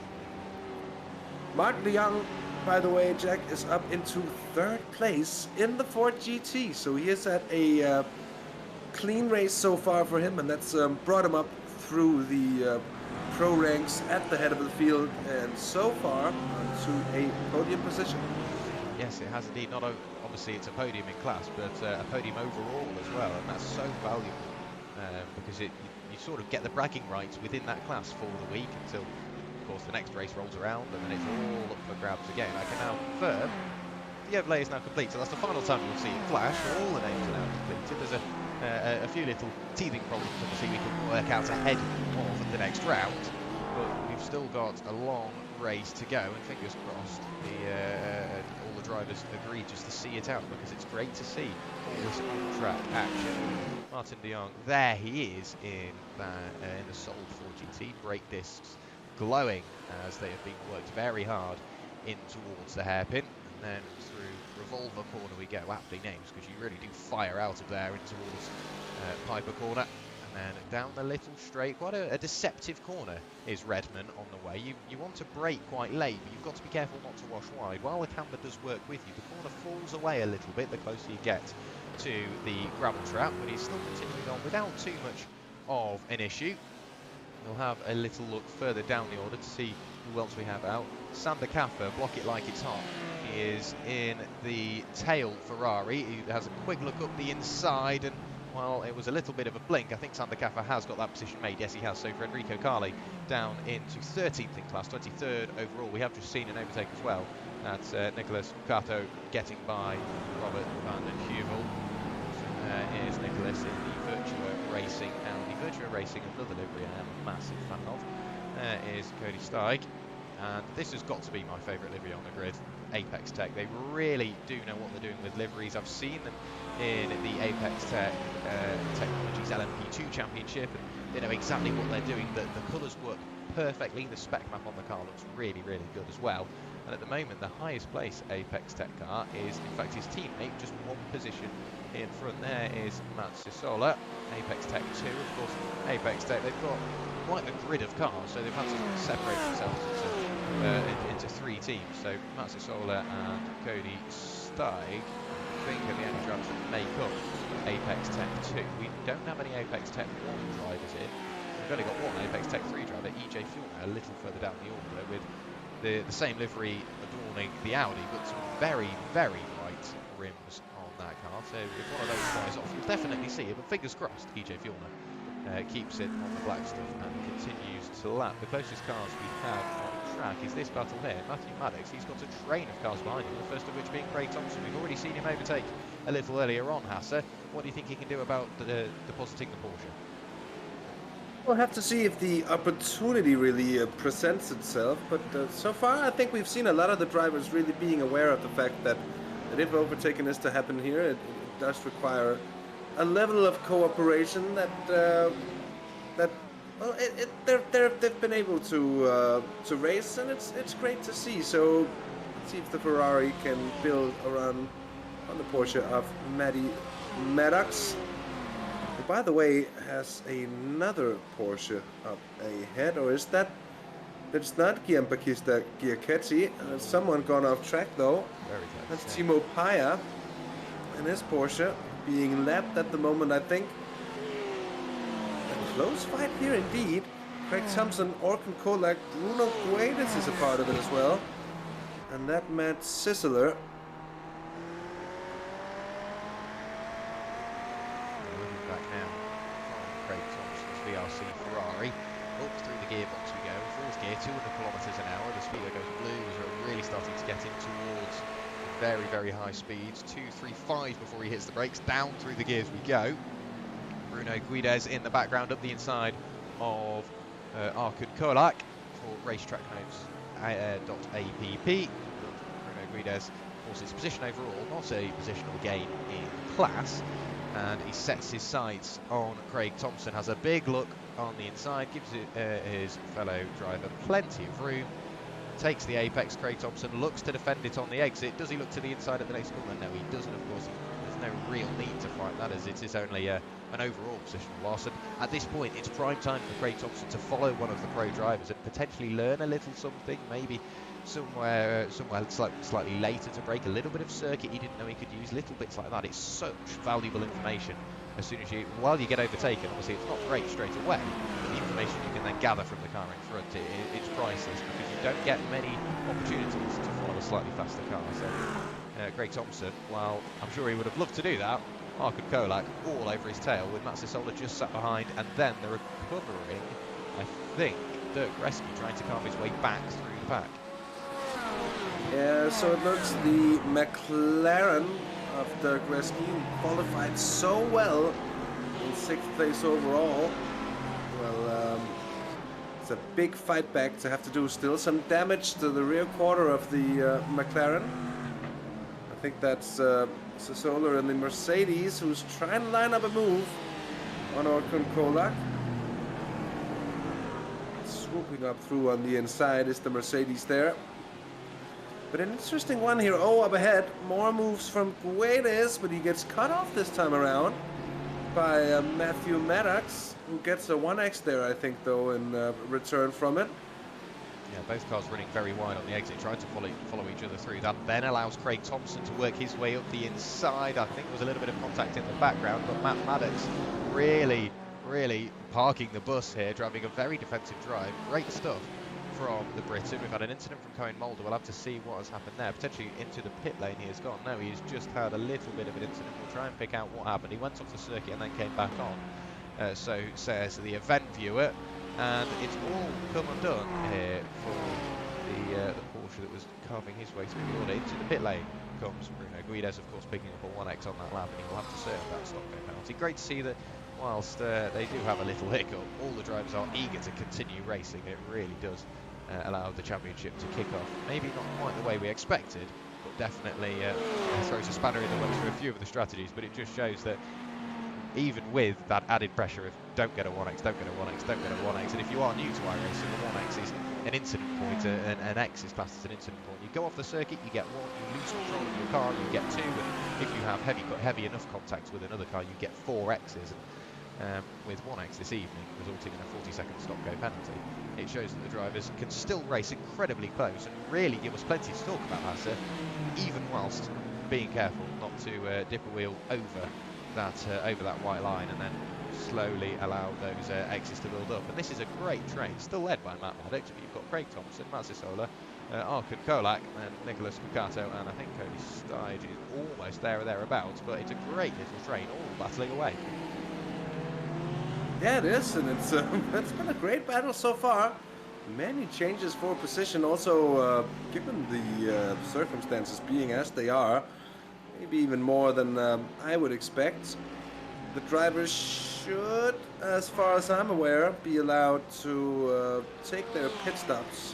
Mark de Jong, by the way, Jack, is up into 3rd place in the Ford GT. So he has had a clean race so far for him, and that's brought him up through the pro ranks at the head of the field, and so far onto a podium position. Yes, it has indeed. Not obviously it's a podium in class, but a podium overall as well, and that's so valuable because you sort of get the bragging rights within that class for the week until, of course, the next race rolls around, and then it's all up for grabs again. I can now confirm the overlay is now complete, so that's the final time we'll see it flash. All the names are now completed. There's a few little teething problems, obviously, we can work out ahead of the next round, but we've still got a long race to go, and fingers crossed all the drivers agree just to see it out, because it's great to see all this on-track action. Martin de Jong, there he is in the Sold 4GT, brake discs glowing as they have been worked very hard in towards the hairpin, and then through Revolver Corner we go, aptly named, because you really do fire out of there in towards Piper Corner, and then down the little straight. Quite a deceptive corner is Redman on the way. You want to brake quite late, but you've got to be careful not to wash wide. While the camber does work with you, the corner falls away a little bit the closer you get to the gravel trap, but he's still continuing on without too much of an issue. We'll have a little look further down the order to see who else we have out. Sander Kaffer, block it like it's hot. He is in the tail Ferrari. He has a quick look up the inside, and well, it was a little bit of a blink. I think Sander Kaffer has got that position made. Yes, he has. So Federico Carli down into 13th in class, 23rd overall. We have just seen an overtake as well. That's Nicholas Cato getting by Robert van der Heuvel. Is Nicholas in the Virtua Racing Audi. Virtua Racing, another livery I am a massive fan of. There is Cody Steig, and this has got to be my favourite livery on the grid, Apex Tech. They really do know what they're doing with liveries. I've seen them in the Apex Tech Technologies LMP2 Championship, and they know exactly what they're doing. The colours work perfectly. The spec map on the car looks really, really good as well. And at the moment, the highest place Apex Tech car is, in fact, his teammate, just one position in front. There is Matt Sisola, Apex Tech 2. Of course, Apex Tech, they've got quite a grid of cars, so they've had to separate themselves into 3 teams. So Matt Sisola and Cody Steig, I think, are the only drivers that make up Apex Tech 2. We don't have any Apex Tech 1 drivers in. We've only got one Apex Tech 3 driver, EJ Fulner, a little further down the order, with the same livery adorning the Audi, but some very, very bright rims on that car. car, so if one of those flies off, you'll definitely see it, but fingers crossed, EJ Fjellner keeps it on the black stuff and continues to lap. The closest cars we have on track is this battle here. Matthew Maddox, he's got a train of cars behind him, the first of which being Craig Thompson. We've already seen him overtake a little earlier on, Hasse. What do you think he can do about depositing the Porsche? We'll have to see if the opportunity really presents itself, but so far I think we've seen a lot of the drivers really being aware of the fact that if overtaking is to happen here, it does require a level of cooperation that well, they've been able to race, and it's great to see. So let's see if the Ferrari can build a run on the Porsche of Matty Maddox. Who, by the way, has another Porsche up ahead, or is that? It's not Gianbattista Giachetti. Someone gone off track though. Very close. That's Timo Paya and his Porsche being lapped at the moment, I think. A close fight here indeed. Craig Thompson, Orkan Kolak, Bruno Guedes is a part of it as well. And that Matt Sisseler. Looking back now from Craig Thompson's VRC Ferrari. Up through the gearbox we go. Fourth gear, 200 kilometres an hour. The speeder goes blue as we're really starting to get in towards very, very high speeds. 235 before he hits the brakes. Down through the gears we go. Bruno Guedes in the background up the inside of Orkan Kolak for racetrack notes.app. Bruno Guedes forces position overall, not a positional gain in class, and he sets his sights on Craig Thompson. Has a big look on the inside, gives his fellow driver plenty of room. Takes the apex. Craig Thompson looks to defend it on the exit. Does he look to the inside at the next corner? No, he doesn't, of course. There's no real need to fight that, as it is only an overall positional loss. And at this point, it's prime time for Craig Thompson to follow one of the pro drivers and potentially learn a little something, maybe somewhere slightly later to break a little bit of circuit he didn't know he could use, little bits like that. It's such valuable information. As soon as while you get overtaken, obviously it's not great straight away, but the information you can then gather from the car in front, it's priceless, because you don't get many opportunities to follow a slightly faster car. So Craig Thompson, while I'm sure he would have loved to do that, Orkan Kolak all over his tail, with Matt Sisseler just sat behind, and then the recovering, I think, Dirk Reski trying to carve his way back through the pack. Yeah, so it looks the McLaren of Dirk Reski qualified so well in 6th place overall. Well, it's a big fight back to have to do still. Some damage to the rear quarter of the McLaren. I think that's Sisseler in the Mercedes, who's trying to line up a move on Orkan Kolak. Swooping up through on the inside is the Mercedes there. But an interesting one here. Oh, up ahead, more moves from Guedes, but he gets cut off this time around by Matthew Maddox, who gets a 1x there, I think, though, in return from it. Yeah, both cars running very wide on the exit, trying to follow each other through. That then allows Craig Thompson to work his way up the inside. I think there was a little bit of contact in the background, but Matt Maddox really parking the bus here, driving a very defensive drive. Great stuff from the Briton. We've had an incident from Cohen Mulder. We'll have to see what has happened there. Potentially into the pit lane he has gone. No, he's just had a little bit of an incident. We'll try and pick out what happened. He went off the circuit and then came back on. So says the event viewer. And it's all come undone here for the Porsche that was carving his way through the order. Into the pit lane comes Bruno Guedes, of course, picking up a 1x on that lap, and he will have to serve that stop go penalty. Great to see that whilst they do have a little hiccup, all the drivers are eager to continue racing. It really does allow the championship to kick off. Maybe not quite the way we expected, but definitely throws a spanner in the works for a few of the strategies. But it just shows that even with that added pressure of don't get a 1x, don't get a 1x, don't get a 1x, and if you are new to iRacing, the 1x is an incident point, an X is classed as an incident point. You go off the circuit, you get 1, you lose control of your car, you get 2, and if you have heavy enough contact with another car, you get 4 X's. With 1x this evening, resulting in a 40-second stop-go penalty. It shows that the drivers can still race incredibly close and really give us plenty to talk about, Hasse, even whilst being careful not to dip a wheel over that white line and then slowly allow those X's to build up. And this is a great train, still led by Matt Maddox, but you've got Craig Thompson, Matt Sisseler, Arkon Kolak and Nicholas Kukato, and I think Cody Stige is almost there or thereabouts, but it's a great little train, all battling away. Yeah, it is, and it's it's been a great battle so far. Many changes for position, also given the circumstances being as they are, maybe even more than I would expect. The drivers should, as far as I'm aware, be allowed to take their pit stops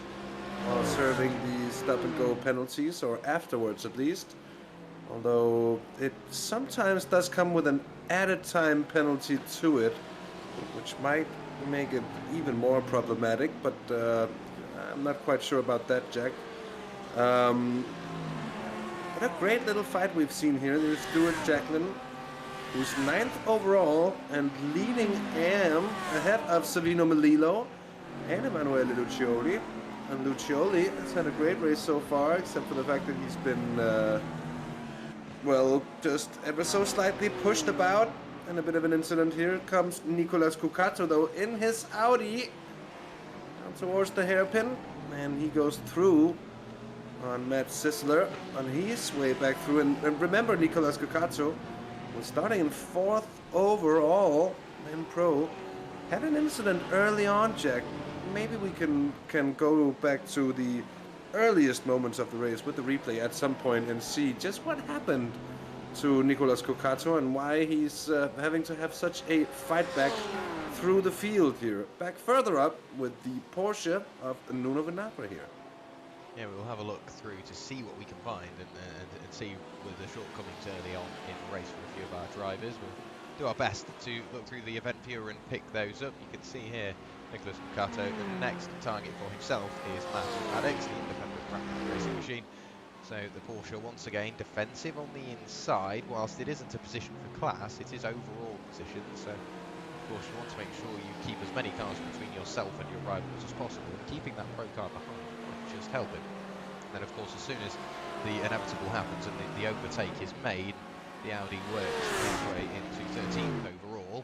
while serving the stop-and-go penalties, or afterwards at least. Although it sometimes does come with an added time penalty to it, which might make it even more problematic, but I'm not quite sure about that, Jack. But a great little fight we've seen here. There's Stuart Jacklin, who's 9th overall and leading AM ahead of Savino Melillo and Emanuele Lucioli. And Lucioli has had a great race so far, except for the fact that he's been, well, just ever so slightly pushed about. And a bit of an incident here. Comes Nicolas Kukato, though, in his Audi down towards the hairpin, and he goes through on Matt Sisler on his way back through. And remember, Nicolas Kukato was starting in 4th overall in Pro. Had an incident early on, Jack. Maybe we can go back to the earliest moments of the race with the replay at some point and see just what happened to Nicolas Kukato and why he's having to have such a fight back through the field here. Back further up with the Porsche of Nuno Vinagre here. Yeah, we'll have a look through to see what we can find and see with the shortcomings early on in the race for a few of our drivers. We'll do our best to look through the event viewer and pick those up. You can see here Nicolas Kukato. The next target for himself is Matthew Maddox, the independent practice racing machine. So the Porsche once again defensive on the inside. Whilst it isn't a position for class, it is overall position. So of course you want to make sure you keep as many cars between yourself and your rivals as possible, and keeping that pro car behind might just help him. And then of course as soon as the inevitable happens and the overtake is made, the Audi works its way into 13th overall,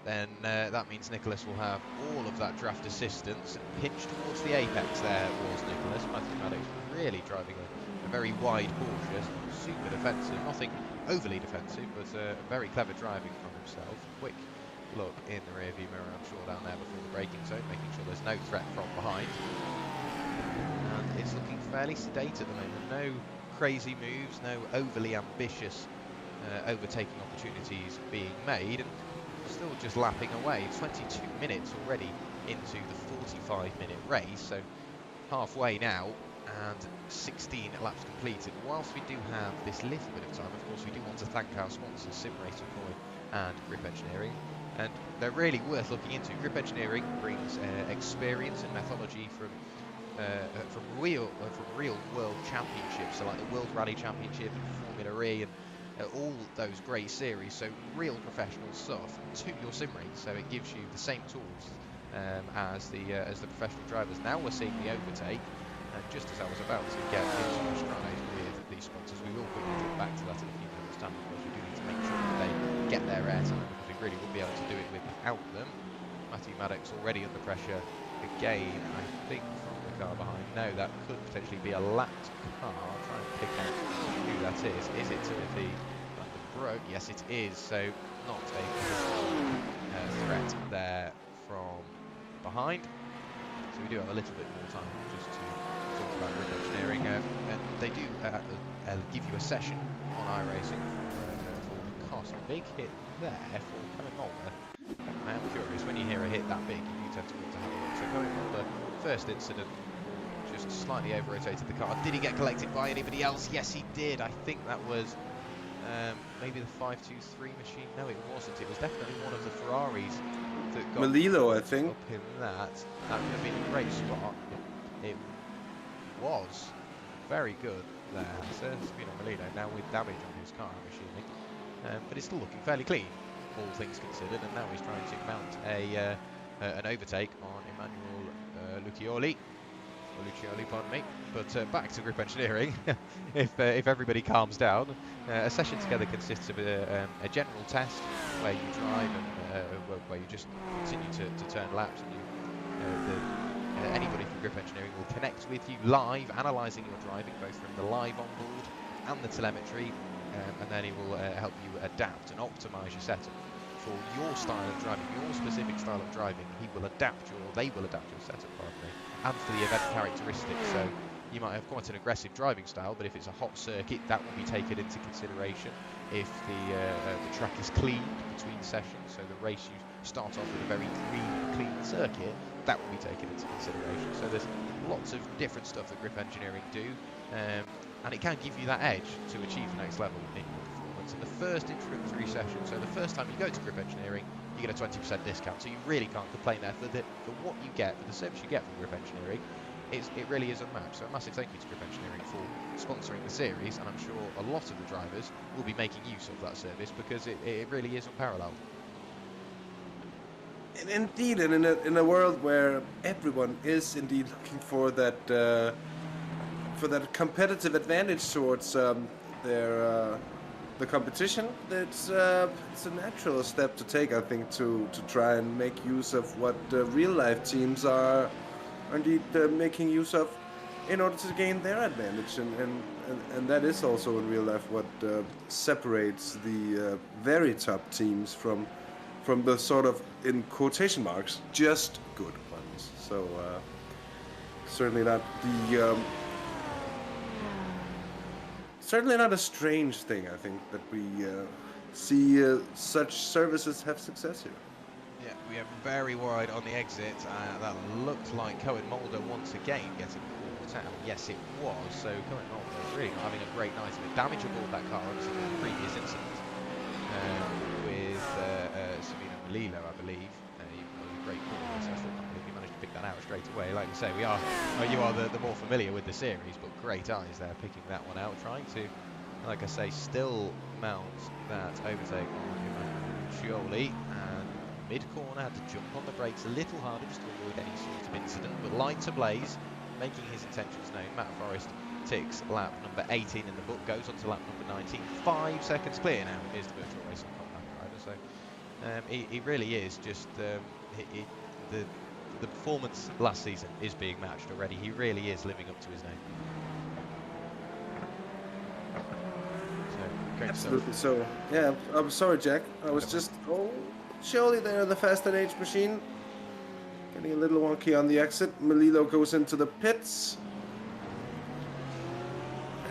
then that means Nicholas will have all of that draft assistance. Pinch towards the apex there was Nicholas. Matthew Maddox really driving a very wide Porsche, super defensive, nothing overly defensive, but very clever driving from himself. Quick look in the rear view mirror, I'm sure, down there before the braking zone, making sure there's no threat from behind. And it's looking fairly sedate at the moment, no crazy moves, no overly ambitious overtaking opportunities being made, and still just lapping away. 22 minutes already into the 45-minute race, so halfway now, and 16 laps completed. Whilst we do have this little bit of time, of course we do want to thank our sponsors, SIMRACER and Grip Engineering, and they're really worth looking into. Grip Engineering brings experience and methodology from real world championships, so like the World Rally Championship and Formula E and all those great series, so real professional stuff to your sim race, so it gives you the same tools as the professional drivers. Now we're seeing the overtake, and just as I was about to get into my stride with these sponsors, we will quickly jump back to that in a few minutes time, because we do need to make sure that they get their airtime, because we really wouldn't be able to do it without them. Matthew Maddox already under pressure again, I think, from the car behind. No, that could potentially be a lapped car. I'll try and pick out who that is. Is it Timothy Brook? Yes, it is. So not a threat there from behind. So we do have a little bit more time just to talk about Grip Engineering. And they do give you a session on iRacing for the cost. A big hit there for Kevin Mulder. I am curious, when you hear a hit that big, you tend to want to have a look. So Kevin Mulder, first incident, just slightly over-rotated the car. Did he get collected by anybody else? Yes, he did. I think that was maybe the 523 machine. No, it wasn't. It was definitely one of the Ferraris that got Melillo, I think. Up in that. That would have been a great spot. It was very good there. So Sabino Melillo now with damage on his car, I'm assuming. But it's still looking fairly clean, all things considered. And now he's trying to mount an overtake on Emanuele Lucioli. Lucioli, pardon me. But back to Grip Engineering. if everybody calms down, a session together consists of a general test where you drive and where you just continue to turn laps, and Anybody from Grip Engineering will connect with you live, analysing your driving, both from the live onboard and the telemetry, and then he will help you adapt and optimise your setup for your style of driving, your specific style of driving. They will adapt your setup, pardon me, and for the event characteristics. So you might have quite an aggressive driving style, but if it's a hot circuit, that will be taken into consideration. If the track is cleaned between sessions, so the race you start off with a very clean circuit, that will be taken into consideration. So there's lots of different stuff that Grip Engineering do, and it can give you that edge to achieve the next level in your performance. In the first introductory session, so the first time you go to Grip Engineering, you get a 20% discount, so you really can't complain there for what you get, for the service you get from Grip Engineering. It really is unmatched. So a massive thank you to Grip Engineering for sponsoring the series, and I'm sure a lot of the drivers will be making use of that service because it really is unparalleled. And indeed, and in a world where everyone is indeed looking for that competitive advantage towards the competition, it's a natural step to take, I think, to try and make use of what real life teams are indeed making use of in order to gain their advantage, and that is also in real life what separates the very top teams from the sort of, in quotation marks, just good ones. So certainly not a strange thing, I think, that we see such services have success here. Yeah, we are very wide on the exit. That looked like Cohen Mulder once again getting caught out. Yes, it was. So Cohen Mulder is really not having a great night of it. Damage aboard that car, obviously, from the previous incident with Sabino Melillo, I believe. He was a great call. So I still can't believe he managed to pick that out straight away. Like you say, you are the more familiar with the series, but great eyes there picking that one out, trying to, like I say, still mount that overtake on Scioli, and mid-corner had to jump on the brakes a little harder just to avoid any sort of incident, but lights ablaze, making his intentions known. Matt Forrest ticks lap number 18 in the book, goes on to lap number 19. 5 seconds clear now is the virtual racing compound driver. So he really is just the performance last season is being matched already. He really is living up to his name. So great Absolutely. stuff. So yeah, I'm sorry, Jack. I was just surely there in the Fast and H machine, getting a little wonky on the exit. Melillo goes into the pits.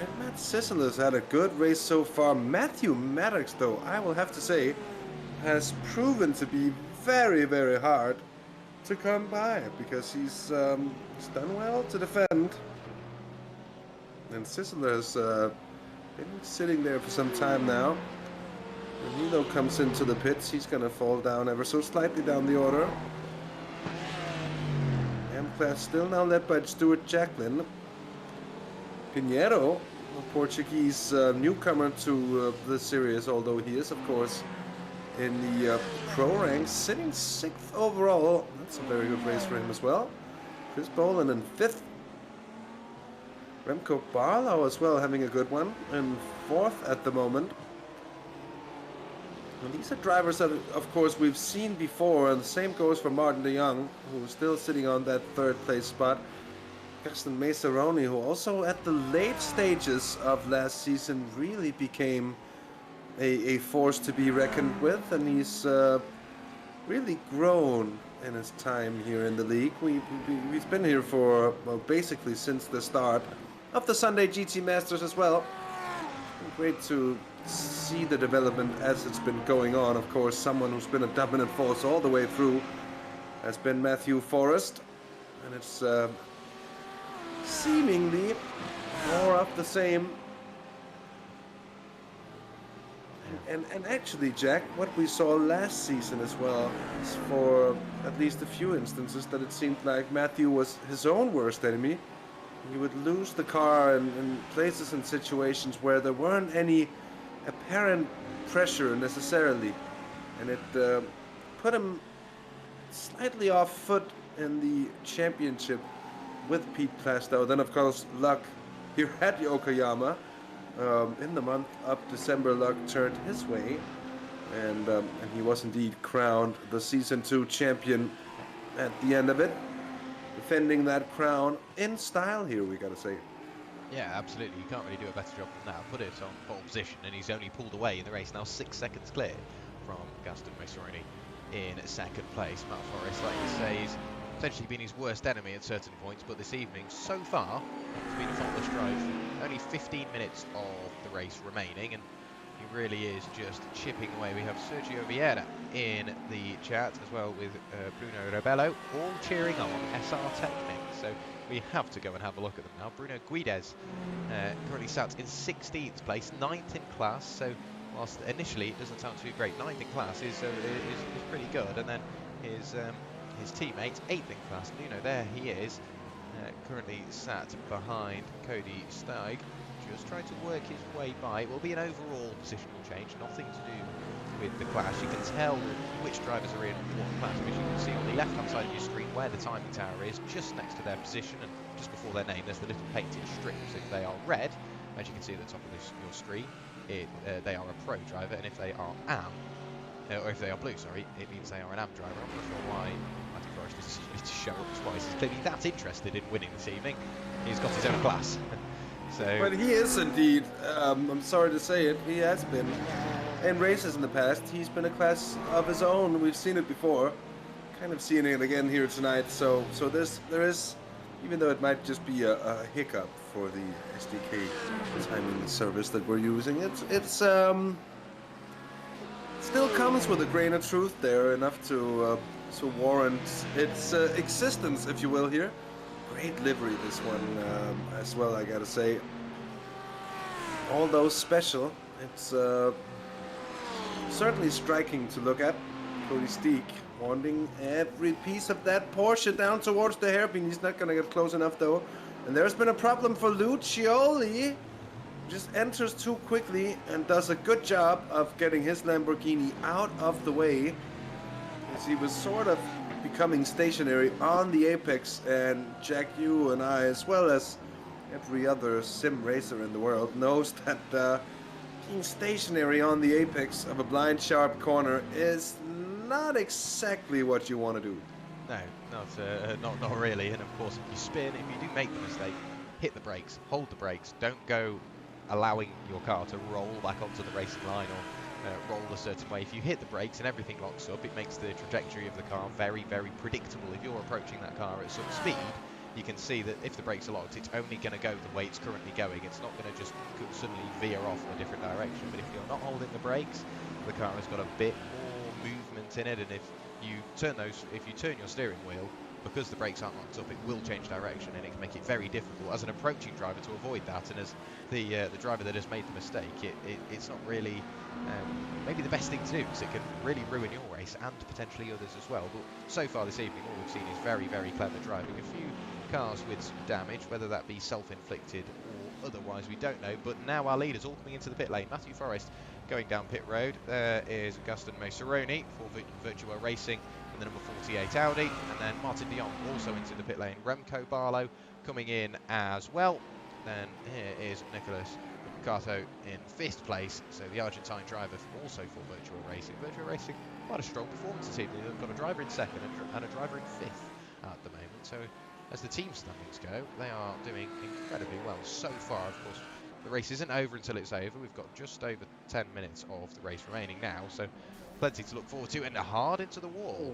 And Matt Sissel has had a good race so far. Matthew Maddox, though, I will have to say, has proven to be very, very hard to come by, because he's done well to defend. And Sissel has been sitting there for some time now. When Melillo comes into the pits, he's going to fall down ever so slightly down the order. M-Class still now led by Stuart Jacklin. Pinheiro, a Portuguese newcomer to the series, although he is, of course, in the pro ranks, sitting 6th overall. That's a very good race for him as well. Chris Boland in 5th. Remco Barlow as well, having a good one, in 4th at the moment. And these are drivers that, of course, we've seen before, and the same goes for Martin de Jong, who's still sitting on that 3rd place spot. Gaston Messeroni, who also at the late stages of last season really became a force to be reckoned with, and he's really grown in his time here in the league. He's been here for, well, basically since the start of the Sunday GT Masters as well. It's been great to see the development as it's been going on. Of course, someone who's been a dominant force all the way through has been Matthew Forrest, and it's seemingly more of the same. And actually, Jack, what we saw last season as well is, for at least a few instances, that it seemed like Matthew was his own worst enemy. He would lose the car in places and situations where there weren't any apparent pressure necessarily, and it put him slightly off foot in the championship with Pete Plastow. Then, of course, luck here at Okayama. In the month of December, luck turned his way, and he was indeed crowned the Season 2 champion at the end of it, defending that crown in style here, we gotta say. Yeah, absolutely. You can't really do a better job than that. Put it on pole position, and he's only pulled away in the race. Now 6 seconds clear from Gaston Messeroni in second place. Matt Forrest, like you say, he's potentially been his worst enemy at certain points, but this evening, so far, it's been a faultless drive. Only 15 minutes of the race remaining, and he really is just chipping away. We have Sergio Vieira in the chat, as well with Bruno Rebello, all cheering on SR Technic. So we have to go and have a look at them now. Bruno Guides currently sat in 16th place, 9th in class, so whilst initially it doesn't sound too great, 9th in class is pretty good, and then his teammate, 8th in class, Nuno, there he is, currently sat behind Cody Steig, just trying to work his way by. It will be an overall positional change, nothing to do with the clash. You can tell which drivers are in what clash, because you can see on the left hand side of your screen where the timing tower is, just next to their position and just before their name there's the little painted strips. If they are red, as you can see at the top of your screen, they are a pro driver, and if they are or if they are blue, sorry, it means they are an AM driver. I'm not sure why Matthew Forrest has decided to show up twice. He's clearly that interested in winning this evening. He's got his own class. So, but he is indeed, I'm sorry to say it, he has been in races in the past. He's been a class of his own. We've seen it before, kind of seeing it again here tonight. So there is, even though it might just be a hiccup for the SDK timing service that we're using, it's still comes with a grain of truth there, enough to warrant its existence, if you will, here. Great livery, this one, as well, I gotta say. Although special, it's certainly striking to look at. Cody Steak wanting every piece of that Porsche down towards the hairpin. He's not gonna get close enough, though. And there's been a problem for Lucioli. Just enters too quickly and does a good job of getting his Lamborghini out of the way, as he was sort of becoming stationary on the apex. And Jack, you and I, as well as every other sim racer in the world, knows that being stationary on the apex of a blind sharp corner is not exactly what you want to do. no, not really. And of course, if you spin, if you do make the mistake, hit the brakes, hold the brakes, don't go allowing your car to roll back onto the racing line or roll a certain way. If you hit the brakes and everything locks up, it makes the trajectory of the car very, very predictable. If you're approaching that car at some speed, you can see that if the brakes are locked, it's only going to go the way it's currently going. It's not going to just suddenly veer off in a different direction. But if you're not holding the brakes, the car has got a bit more movement in it, and if you turn your steering wheel, because the brakes aren't locked up, it will change direction, and it can make it very difficult as an approaching driver to avoid that. And as the driver that has made the mistake, it's not really maybe the best thing to do, because it can really ruin your race and potentially others as well. But so far this evening, all we've seen is very, very clever driving. A few cars with some damage, whether that be self-inflicted or otherwise, we don't know. But now our leaders all coming into the pit lane. Matthew Forrest going down pit road. There is Gaston Messeroni for Virtua Racing in the number 48 Audi, and then Martin de Jong also into the pit lane. Remco Barlow coming in as well. Then here is Nicholas Cato in 5th place, so the Argentine driver also for Virtua Racing. Virtua Racing, quite a strong performance this evening. They've got a driver in 2nd and a driver in 5th at the moment. So as the team standings go, they are doing incredibly well so far. Of course, the race isn't over until it's over. We've got just over 10 minutes of the race remaining now, so plenty to look forward to, and hard into the wall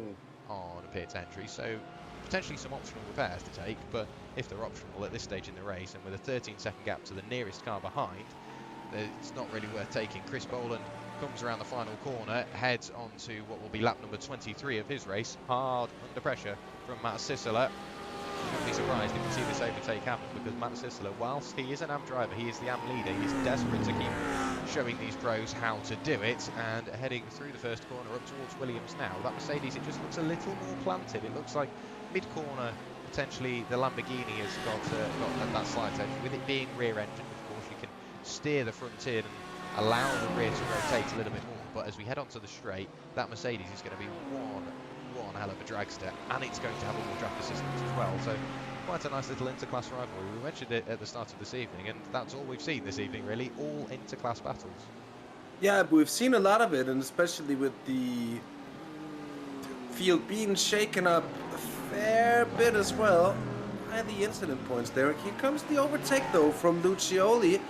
on a pit entry, so potentially some optional repairs to take. But if they're optional at this stage in the race, and with a 13-second gap to the nearest car behind, it's not really worth taking. Chris Boland comes around the final corner, heads onto what will be lap number 23 of his race, hard under pressure from Matt Sisseler. Shouldn't be surprised if we see this overtake happen, because Matt Sisseler, whilst he is an AM driver, he is the AM leader. He's desperate to keep showing these pros how to do it, and heading through the first corner up towards Williams now. That Mercedes, it just looks a little more planted. It looks like mid-corner, potentially the Lamborghini has got that slight edge. With it being rear-engined, of course, you can steer the front in and allow the rear to rotate a little bit more. But as we head onto the straight, that Mercedes is going to be one hell of a dragster, and it's going to have all the draft assistance as well. So quite a nice little interclass rivalry. We mentioned it at the start of this evening, and that's all we've seen this evening, really, all interclass battles. Yeah, we've seen a lot of it, and especially with the field being shaken up fair bit as well by the incident points there. Here comes the overtake though from Lucioli,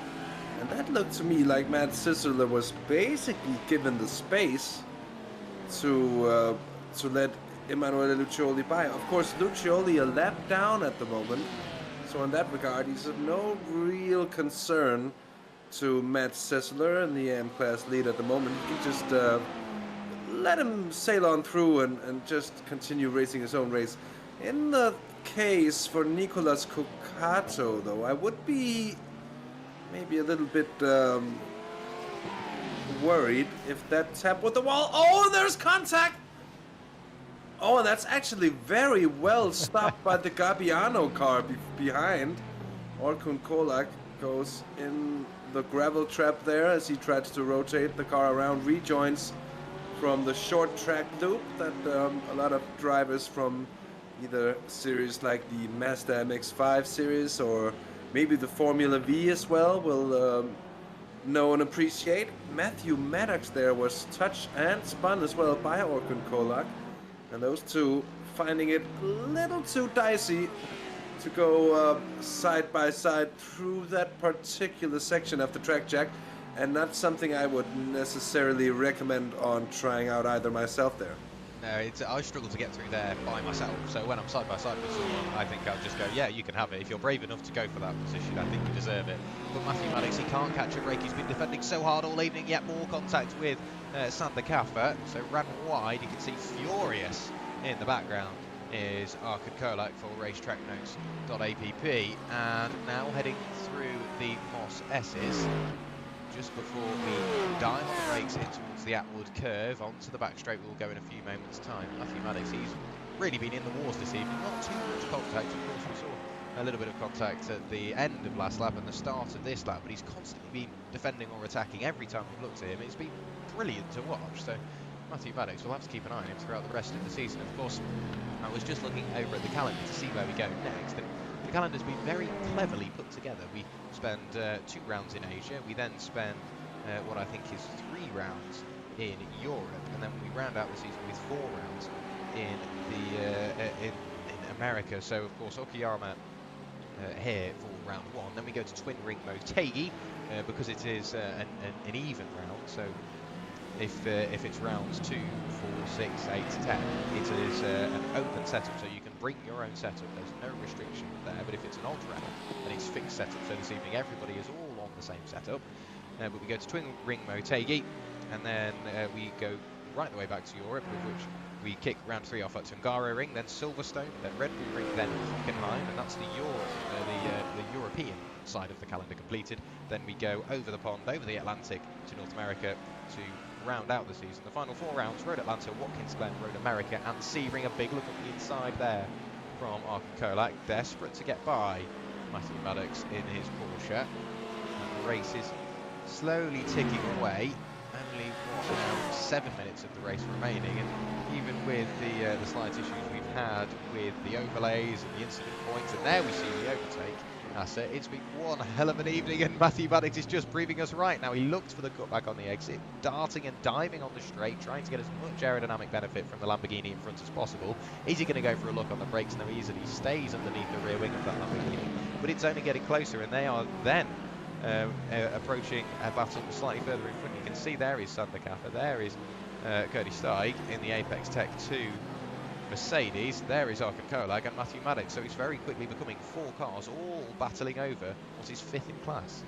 and that looked to me like Matt Sisserler was basically given the space to let Emanuele Lucioli by. Of course, Lucioli a lap down at the moment, so in that regard, he's of no real concern to Matt Sisserler in the AM class lead at the moment. He can just let him sail on through and just continue racing his own race. In the case for Nicolas Cocato, though, I would be maybe a little bit worried if that tap with the wall. Oh, there's contact! Oh, and that's actually very well stopped by the Gabbiano car behind. Orkun Kolak goes in the gravel trap there as he tries to rotate the car around, rejoins from the short track loop that a lot of drivers from either series like the Mazda MX-5 series or maybe the Formula V as well will know and appreciate. Matthew Maddox there was touched and spun as well by Orkun Kolak, and those two finding it a little too dicey to go side by side through that particular section of the track, Jack, and not something I would necessarily recommend on trying out either myself there. No, I struggle to get through there by myself, so when I'm side by side with someone, I think I'll just go, yeah, you can have it. If you're brave enough to go for that position, I think you deserve it. But Matthew Maddox, he can't catch a break. He's been defending so hard all evening, yet more contact with Sander Kaffer, so ran wide. You can see furious in the background is Orkun Kolak for racetracknotes.app, and now heading through the Moss S's. Just before we dive on the brakes in towards the Atwood curve, onto the back straight we'll go in a few moments' time. Matthew Maddox, he's really been in the wars this evening, not too much contact. Of course, we saw a little bit of contact at the end of last lap and the start of this lap, but he's constantly been defending or attacking every time we've looked at him. It's been brilliant to watch, so Matthew Maddox, we'll have to keep an eye on him throughout the rest of the season. Of course, I was just looking over at the calendar to see where we go next, and the calendar's been very cleverly put together. We spend 2 rounds in Asia, we then spend what I think is 3 rounds in Europe, and then we round out the season with 4 rounds in the in America. So of course Okayama here for round 1, then we go to Twin Ring Motegi because it is an even round. So if it's rounds 2, 4, 6, 8, 10, it is an open setup, so you can bring your own setup. There's no restriction there. But if it's an odd round, then it's fixed setup. So this evening everybody is all on the same setup. But we go to Twin Ring Motegi, and then we go right the way back to Europe, with which we kick round 3 off at Tungaro Ring, then Silverstone, then Red Bull Ring, then Hockenheim, and that's the European side of the calendar completed. Then we go over the pond, over the Atlantic to North America to round out the season. The final 4 rounds: Road Atlanta, Watkins Glen, Road America, and Sebring. A big look at the inside there from Orkun Kolak, desperate to get by Matthew Maddox in his Porsche. And the race is slowly ticking away. Only 7 minutes of the race remaining, and even with the slight issues we've had with the overlays and the incident points, and there we see the overtake. Hasse, it's been one hell of an evening, and Matthew Maddox is just proving us right. Now he looked for the cutback on the exit, darting and diving on the straight, trying to get as much aerodynamic benefit from the Lamborghini in front as possible. Is he going to go for a look on the brakes? No, he easily stays underneath the rear wing of that Lamborghini, but it's only getting closer, and they are then approaching a battle slightly further in front. You can see there is Sander Kaffer, there is Cody Steig in the Apex Tech 2 Mercedes, there is Orkun Kolak and Matthew Maddox, so it's very quickly becoming 4 cars all battling over what is 5th in class.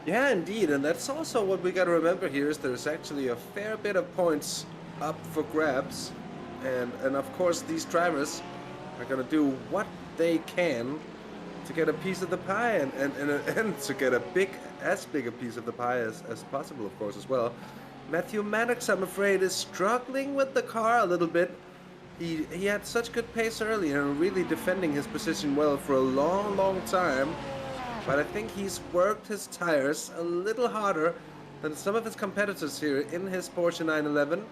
Yeah, indeed, and that's also what we got to remember here, is there's actually a fair bit of points up for grabs, and of course these drivers are going to do what they can to get a piece of the pie, and to get as big a piece of the pie as possible, of course, as well. Matthew Maddox, I'm afraid, is struggling with the car a little bit. He had such good pace earlier and really defending his position well for a long time, but I think he's worked his tires a little harder than some of his competitors here in his Porsche 911.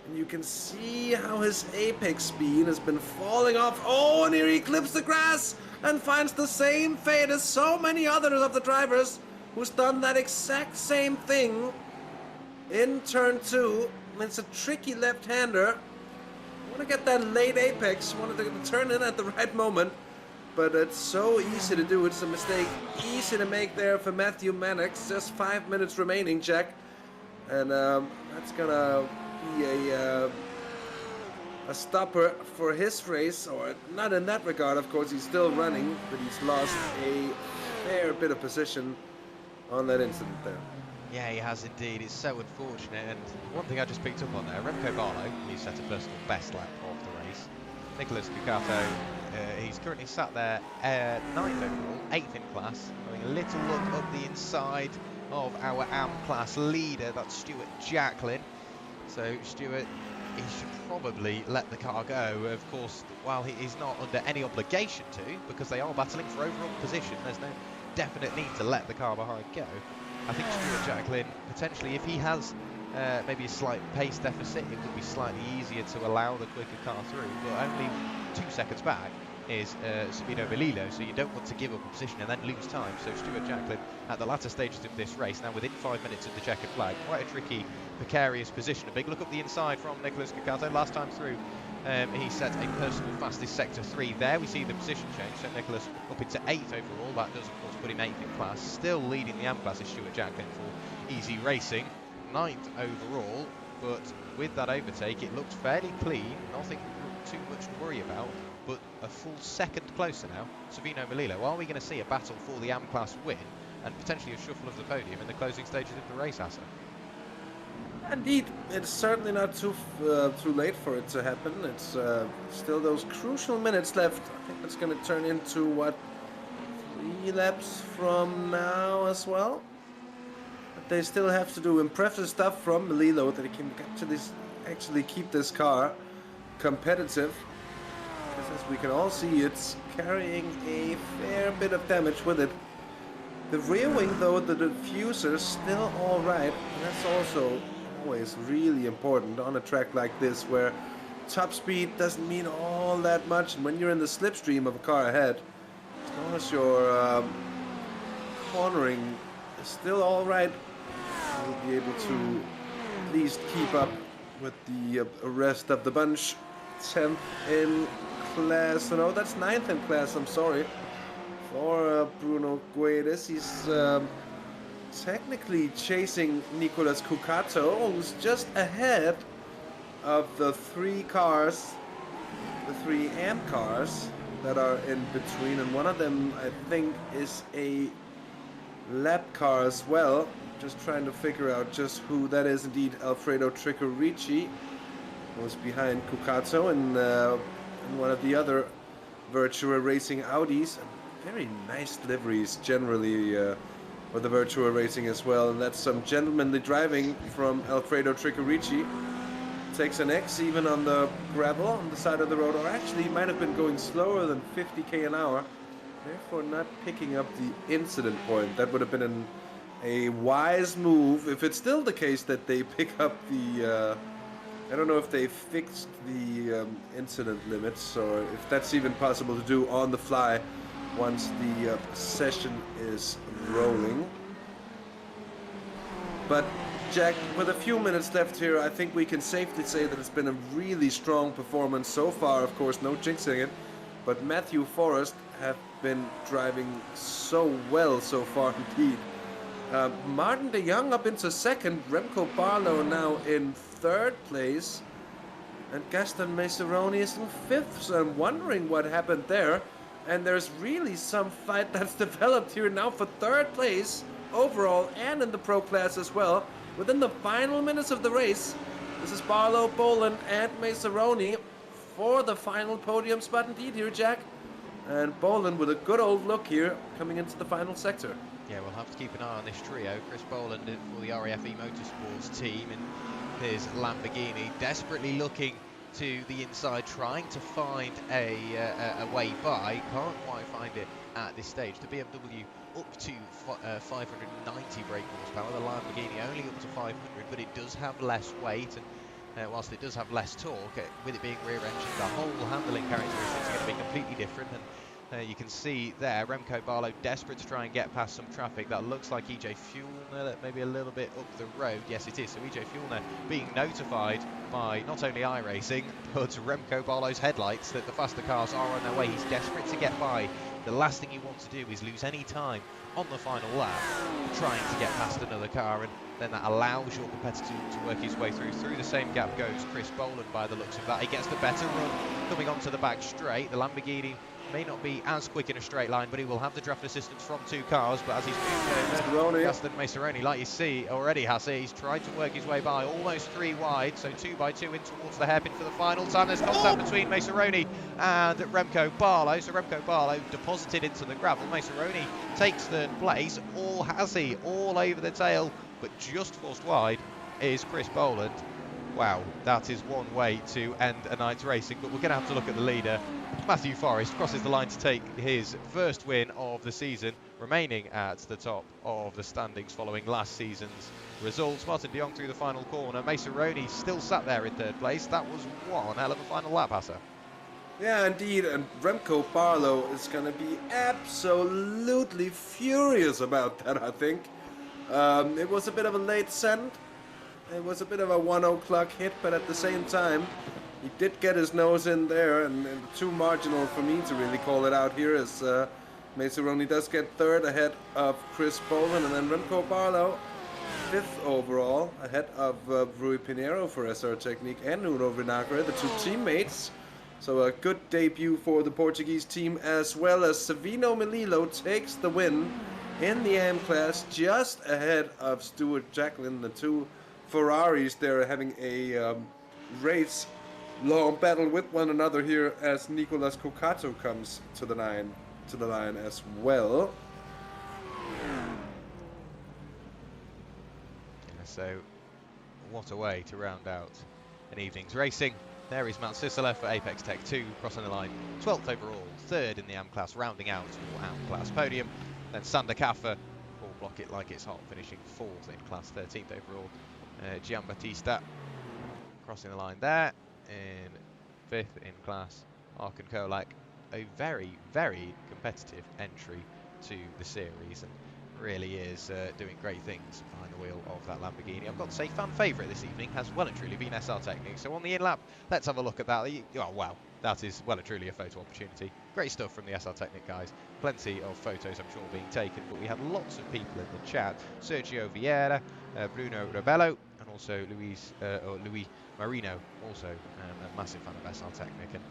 And you can see how his apex speed has been falling off. Oh, and here he clips the grass and finds the same fate as so many others of the drivers who's done that exact same thing in turn 2. It's a tricky left-hander, Want to get that late apex, wanted to turn in at the right moment, but it's so easy to do. It's a mistake easy to make there for Matthew Mannix. Just 5 minutes remaining, Jack, and that's gonna be a stopper for his race, or not in that regard, of course. He's still running, but he's lost a fair bit of position on that incident there. Yeah, he has indeed. It's so unfortunate. And one thing I just picked up on there, Remco Barlow, he set a personal best lap of the race. Nicholas Cucato, he's currently sat there 9th overall, 8th in class, having a little look up the inside of our AM class leader, that's Stuart Jacklin. So Stuart, he should probably let the car go. Of course, while he is not under any obligation to, because they are battling for overall position, there's no definite need to let the car behind go. I think Stuart Jacklin, potentially, if he has maybe a slight pace deficit, it would be slightly easier to allow the quicker car through, but only 2 seconds back is Sabino Melillo, so you don't want to give up a position and then lose time. So Stuart Jacklin at the latter stages of this race, now within 5 minutes of the checkered flag, quite a tricky, precarious position. A big look up the inside from Nicholas Cucato. Last time through, he set a personal fastest sector 3 there. We see the position change, so Nicholas up into 8th overall. That does, of course, put him 8th in class. Still leading the AM class is Stuart Jacklin for Easy Racing, 9th overall, but with that overtake, it looks fairly clean. Nothing too much to worry about, but a full second closer now. Savino Melillo, are we going to see a battle for the AM class win and potentially a shuffle of the podium in the closing stages of the race, Hasse? Indeed, it's certainly not too late for it to happen. It's still those crucial minutes left. I think it's going to turn into, what, 3 laps from now as well? But they still have to do impressive stuff from Melillo that he can actually keep this car competitive. Because as we can all see, it's carrying a fair bit of damage with it. The rear wing, though, the diffuser, still all right. And that's also always really important on a track like this, where top speed doesn't mean all that much, and when you're in the slipstream of a car ahead, as long as your cornering is still all right, you'll be able to at least keep up with the rest of the bunch. 10th in class, no, that's 9th in class, I'm sorry, for Bruno Guedes. He's technically chasing Nicolas Cucato, who's just ahead of the 3 cars, the 3 AM cars that are in between, and one of them I think is a lap car as well. Just trying to figure out just who that is. Indeed, Alfredo Tricorici was behind Cucato in one of the other Virtua Racing Audis. Very nice liveries generally for the Virtua Racing as well, and that's some gentlemanly driving from Alfredo Tricorici. Takes an X even on the gravel on the side of the road, or actually might have been going slower than 50k an hour, therefore not picking up the incident point. That would have been a wise move if it's still the case that they pick up the I don't know if they fixed the incident limits, or if that's even possible to do on the fly once the session is rolling. But Jack, with a few minutes left here, I think we can safely say that it's been a really strong performance so far. Of course, no jinxing it, but Matthew Forrest have been driving so well so far indeed. Martin de Jong up into 2nd, Remco Barlow now in 3rd place, and Gaston Maceroni is in 5th, so I'm wondering what happened there. And there's really some fight that's developed here now for 3rd place overall and in the pro class as well. Within the final minutes of the race, this is Barlow, Boland, and Maceroni for the final podium spot indeed here, Jack. And Boland with a good old look here coming into the final sector. Yeah, we'll have to keep an eye on this trio. Chris Boland for the RAF eMotorsports team, and his Lamborghini desperately looking to the inside, trying to find a way by. Can't quite find it at this stage. The BMW up to 590 brake horsepower. The Lamborghini only up to 500, but it does have less weight, and whilst it does have less torque, with it being rear engine, the whole handling characteristics are going to be completely different. And You can see there, Remco Barlow desperate to try and get past some traffic. That looks like EJ Fuellner, maybe a little bit up the road. Yes, it is. So EJ Fuellner being notified by not only iRacing, but Remco Barlow's headlights that the faster cars are on their way. He's desperate to get by. The last thing you want to do is lose any time on the final lap trying to get past another car, and then that allows your competitor to work his way through. Through the same gap goes Chris Boland by the looks of that. He gets the better run coming onto the back straight. The Lamborghini may not be as quick in a straight line, but he will have the draft assistance from 2 cars. But as he's moved over, Gaston Maceroni, like you see already, Hasse, he's tried to work his way by, almost 3 wide, so 2 by 2 in towards the hairpin for the final time. There's contact between Maceroni and Remco Barlow, so Remco Barlow deposited into the gravel. Maceroni takes third place, all Hasse, all over the tail, but just forced wide is Chris Boland. Wow, that is one way to end a night's racing, but we're going to have to look at the leader. Matthew Forrest crosses the line to take his first win of the season, remaining at the top of the standings following last season's results. Martin de Jong through the final corner. Maceroni still sat there in third place. That was one hell of a final lap, Hasse. Yeah, indeed, and Remco Barlow is going to be absolutely furious about that, I think. It was a bit of a late send. It was a bit of a 1 o'clock hit, but at the same time, he did get his nose in there, and too marginal for me to really call it out here, as Maceroni does get third ahead of Chris Boland, and then Remco Barlow 5th overall, ahead of Rui Pinheiro for SR Technique and Nuno Vinagre, the 2 teammates. So a good debut for the Portuguese team, as well as Savino Melillo takes the win in the AM class, just ahead of Stuart Jacklin. The 2 Ferraris there having a race long battle with one another here, as Nicolas Cocato comes to the line as well. Yeah, so what a way to round out an evening's racing. There is Matt Sissler for Apex Tech 2, crossing the line 12th overall, 3rd in the AM class, rounding out your AM class podium. Then Sander Kaffer, or Block It Like It's Hot, finishing 4th in class, 13th overall. Giambattista crossing the line there in 5th in class. Arkan Kolak, a very, very competitive entry to the series, and really is doing great things behind the wheel of that Lamborghini. I've got to say, fan favourite this evening has well and truly been SR Technique. So on the in-lap, let's have a look at that. Oh wow, that is well and truly a photo opportunity. Great stuff from the SR Technique guys. Plenty of photos, I'm sure, being taken, but we had lots of people in the chat. Sergio Vieira, Bruno Rebello, and also Luis Marino, also a massive fan of SR Technique. And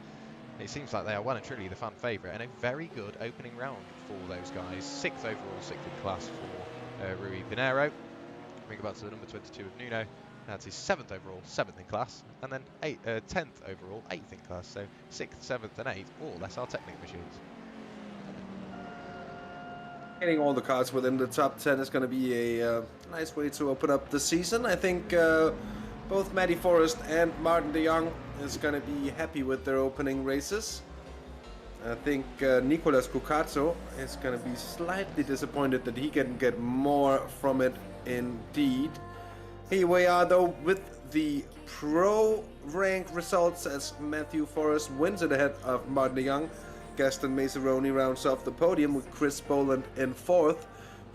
it seems like they are well and truly the fan favourite, and a very good opening round for those guys. 6th overall, 6th in class for Rui Pinheiro. We go back to the number 22 of Nuno. That's his 7th overall, 7th in class, and then 10th overall, 8th in class. So 6th, 7th, and 8th, all SR Technique machines. Getting all the cars within the top 10 is going to be a nice way to open up the season. I think both Matty Forrest and Martin de Jong is going to be happy with their opening races. I think Nicolas Cocato is going to be slightly disappointed that he can get more from it indeed. Here we are though with the pro rank results, as Matthew Forrest wins it ahead of Martin de Jong. Gaston Maceroni rounds off the podium with Chris Boland in 4th.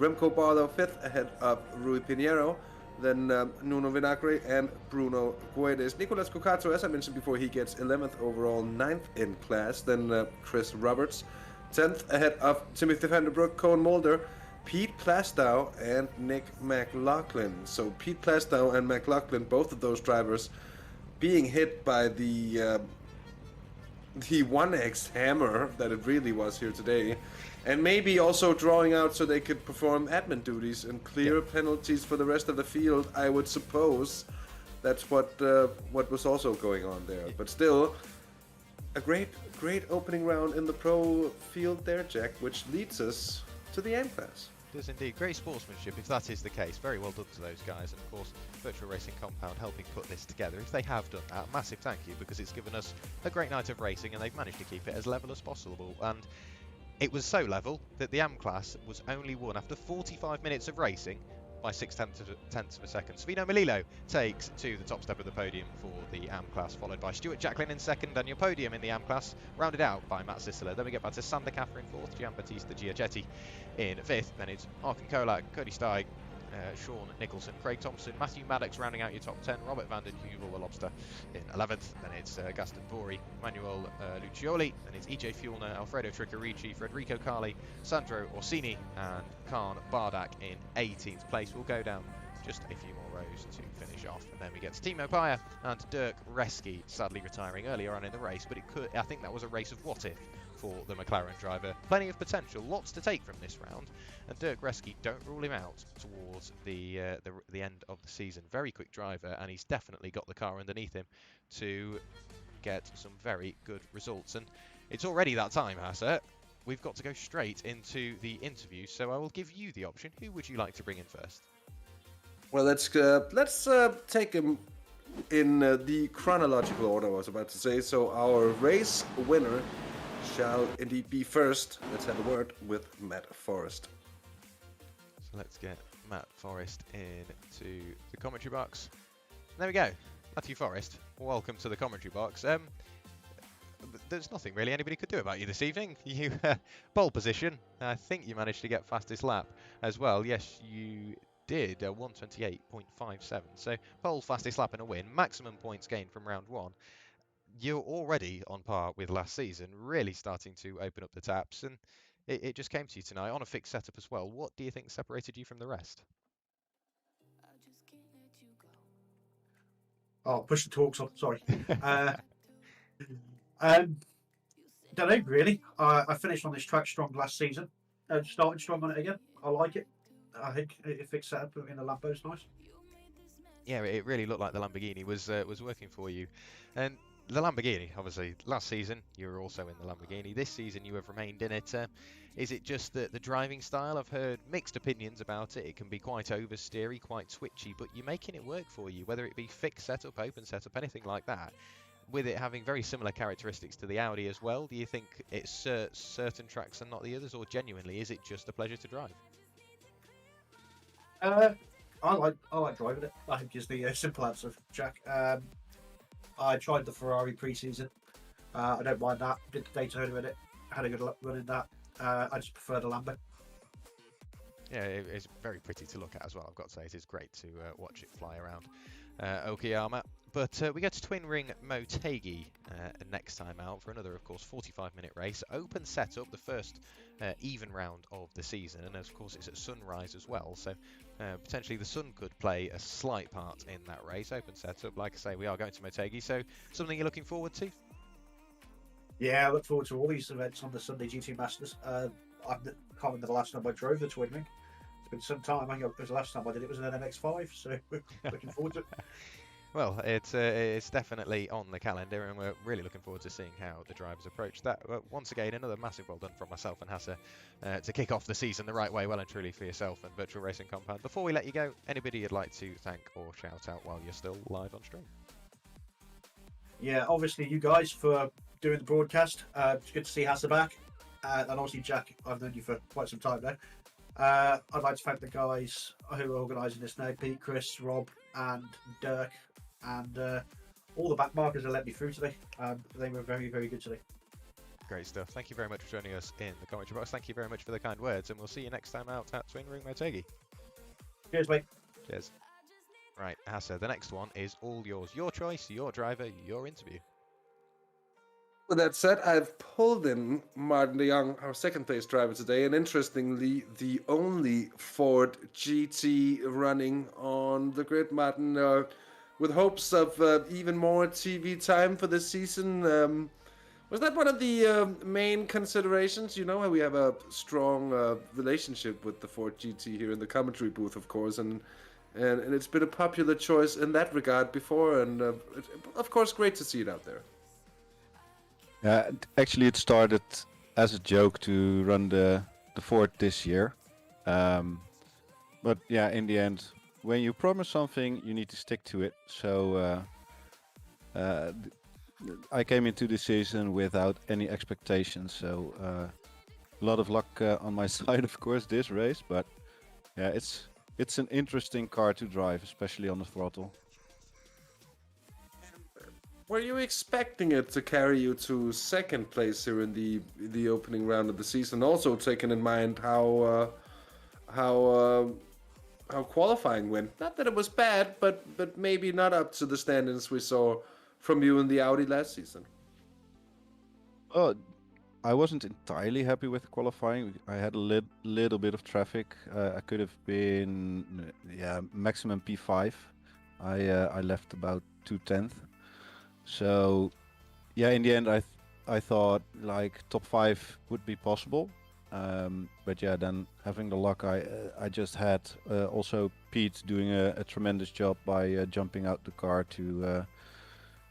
Remco Barlow 5th ahead of Rui Pinheiro. Then Nuno Vinagre and Bruno Guedes. Nicolas Cocato, as I mentioned before, he gets 11th overall, 9th in class. Then Chris Roberts, 10th ahead of Timothy Vanderbroek, Koen Mulder, Pete Plastow, and Nick McLaughlin. So Pete Plastow and McLaughlin, both of those drivers, being hit by the 1X hammer that it really was here today. And maybe also drawing out so they could perform admin duties and clear penalties for the rest of the field, I would suppose. That's what was also going on there. But still, a great opening round in the pro field there, Jack, which leads us to the AM class. It is indeed great sportsmanship, if that is the case. Very well done to those guys, and of course Virtual Racing Compound helping put this together. If they have done that, massive thank you, because it's given us a great night of racing, and they've managed to keep it as level as possible. And it was so level that the AM class was only won after 45 minutes of racing by 6/10 of a second. Svino Melillo takes to the top step of the podium for the AM class, followed by Stuart Jacklin in second, and your podium in the AM class rounded out by Matt Sisseler. Then we get back to Sander Kaffer in fourth, Giambattista Giacetti in fifth, then it's Arkin Kolak, Cody Steig, Sean Nicholson, Craig Thompson, Matthew Maddox rounding out your top 10, Robert van den Heuvel, the Lobster, in 11th, then it's Gaston Bori, Manuel Lucioli, then it's EJ Fuellner, Alfredo Triccarici, Federico Carli, Sandro Orsini, and Khan Bardak in 18th place. We'll go down just a few more rows to finish off, and then we get to Timo Paya and Dirk Reski, sadly retiring earlier on in the race, but I think that was a race of what if for the McLaren driver. Plenty of potential, lots to take from this round, and Dirk Reski, don't rule him out towards the end of the season. Very quick driver, and he's definitely got the car underneath him to get some very good results. And it's already that time, Hasse. We've got to go straight into the interview, so I will give you the option. Who would you like to bring in first? Well, let's take him in the chronological order, I was about to say. So our race winner shall indeed be first. Let's have a word with Matt Forrest. So let's get Matt Forrest into the commentary box. There we go. Matthew Forrest, welcome to the commentary box. There's nothing really anybody could do about you this evening. You pole position. I think you managed to get fastest lap as well. Yes, you did, 128.57. So pole, fastest lap and a win. Maximum points gained from round one. You're already on par with last season, really starting to open up the taps, and it just came to you tonight on a fixed setup as well. What do you think separated you from the rest? Oh, push the talks on, sorry. Don't know, really. I finished on this track strong last season and started strong on it again. I like it. I think it fixed setup in the Lambo's nice. Yeah, it really looked like the Lamborghini was working for you. And the Lamborghini, obviously, last season you were also in the Lamborghini. This season you have remained in it. Is it just the driving style? I've heard mixed opinions about it. It can be quite oversteery, quite twitchy, but you're making it work for you, whether it be fixed setup, open setup, anything like that. With it having very similar characteristics to the Audi as well, do you think it suits certain tracks and not the others, or genuinely is it just a pleasure to drive? I like driving it. I think is the simple answer, Jack. I tried the Ferrari pre-season. I don't mind that. Did the Daytona in it. Had a good run in that. I just prefer the Lambo. Yeah, it's very pretty to look at as well. I've got to say, it is great to watch it fly around Okayama. But we go to Twin Ring Motegi next time out for another, of course, 45-minute race. Open setup, the first even round of the season. And, of course, it's at sunrise as well. So potentially the sun could play a slight part in that race. Open setup, like I say, we are going to Motegi. So something you're looking forward to? Yeah, I look forward to all these events on the Sunday GT Masters. I can't remember the last time I drove the Twin Ring. It's been some time. I think it was the last time I did it was an MX-5, so looking forward to it. Well, it's definitely on the calendar, and we're really looking forward to seeing how the drivers approach that. Once again, another massive well done from myself and Hasse to kick off the season the right way, well and truly for yourself and Virtual Racing Compound. Before we let you go, anybody you'd like to thank or shout out while you're still live on stream? Yeah, obviously you guys for doing the broadcast. It's good to see Hasse back. And obviously, Jack, I've known you for quite some time now. I'd like to thank the guys who are organising this now, Pete, Chris, Rob, and Dirk, and all the backmarkers that let me through today. They were very, very good today. Great stuff. Thank you very much for joining us in the commentary box. Thank you very much for the kind words, and we'll see you next time out at Twin Ring Motegi. Cheers, mate. Cheers. Right, Hasse, the next one is all yours. Your choice, your driver, your interview. With that said, I've pulled in Martin de Jong, our second place driver today, and interestingly, the only Ford GT running on the grid. Martin, with hopes of even more TV time for this season, was that one of the main considerations? You know how we have a strong relationship with the Ford GT here in the commentary booth, of course, and it's been a popular choice in that regard before, and of course, great to see it out there. Actually, it started as a joke to run the Ford this year. But yeah, in the end, when you promise something, you need to stick to it. So I came into the season without any expectations. So a lot of luck on my side, of course, this race. But yeah, it's it's an interesting car to drive, especially on the throttle. Were you expecting it to carry you to second place here in the opening round of the season? Also taking in mind how qualifying went. Not that it was bad, but maybe not up to the standards we saw from you in the Audi last season. Oh, I wasn't entirely happy with qualifying. I had a little bit of traffic. I could have been, maximum P5. I left about 2/10. So, yeah, in the end, I thought like top 5 would be possible. But yeah, then having the luck I just had, also Pete doing a tremendous job by jumping out the car to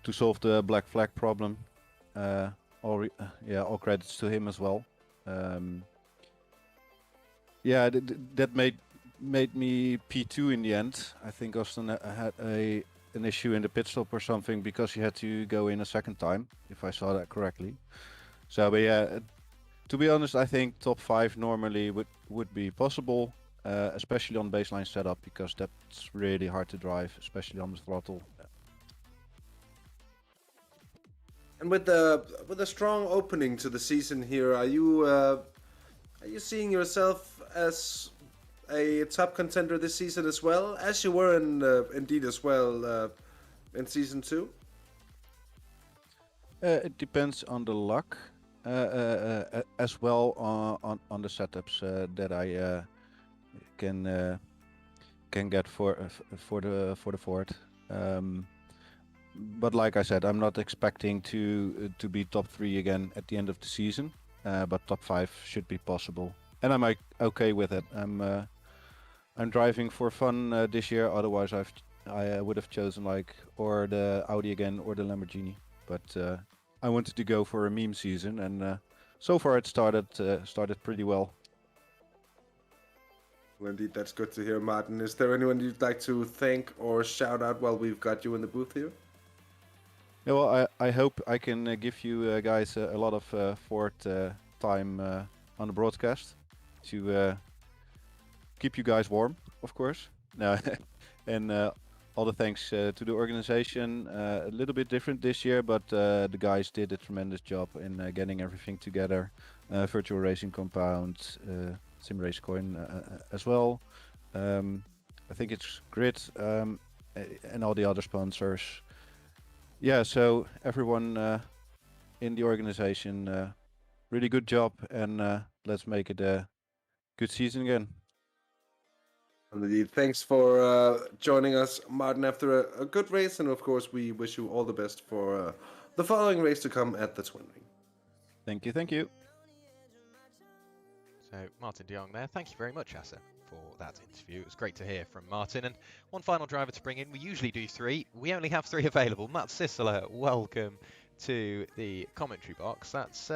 solve the black flag problem. All credits to him as well. That made me P2 in the end. I think Austin had an issue in the pit stop or something because he had to go in a second time, if I saw that correctly. So, but yeah, to be honest, I think top 5 normally would be possible, especially on baseline setup, because that's really hard to drive, especially on the throttle. And with the strong opening to the season here, are you seeing yourself as a top contender this season as well, as you were indeed as well in season 2? It depends on the luck, as well on the setups that I can get for the Ford. But like I said, I'm not expecting to be top 3 again at the end of the season. But top 5 should be possible, and I'm okay with it. I'm driving for fun this year. Otherwise, I would have chosen like or the Audi again or the Lamborghini. But I wanted to go for a meme season, and so far it started pretty well. Well, indeed, that's good to hear, Martin. Is there anyone you'd like to thank or shout out while we've got you in the booth here? Yeah, well, I hope I can give you guys a lot of Ford time on the broadcast to keep you guys warm, of course. No, and all the thanks to the organization. A little bit different this year, but the guys did a tremendous job in getting everything together. Virtual Racing Compound, SIMRACER coin as well. I think it's Grid and all the other sponsors. Yeah, so everyone in the organization, really good job, and let's make it a good season again. Indeed, thanks for joining us, Martin, after a good race, and of course we wish you all the best for the following race to come at the Twin Ring. Thank you, thank you. So Martin de Jong there. Thank you very much, Hasse, for that interview. It was great to hear from Martin. And one final driver to bring in. We usually do 3. We only have 3 available. Matt Sisseler, welcome to the commentary box. That's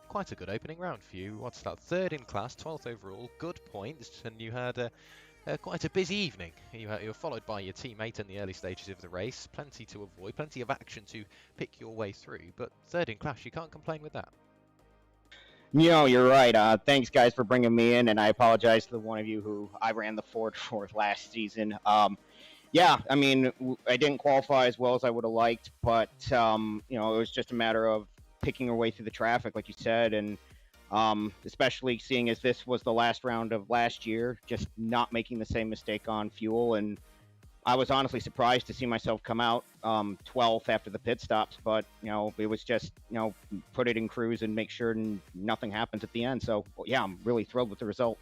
quite a good opening round for you. What's that? 3rd in class, 12th overall, good points, and you had quite a busy evening. You were followed by your teammate in the early stages of the race. Plenty to avoid, plenty of action to pick your way through. But 3rd in class, you can't complain with that. No, you're right. Thanks, guys, for bringing me in, and I apologize to the one of you who I ran the Ford for last season. Yeah, I mean, I didn't qualify as well as I would have liked, but it was just a matter of picking our way through the traffic, like you said, and especially seeing as this was the last round of last year, just not making the same mistake on fuel. And I was honestly surprised to see myself come out 12th after the pit stops, but it was just put it in cruise and make sure nothing happens at the end. So yeah, I'm really thrilled with the result.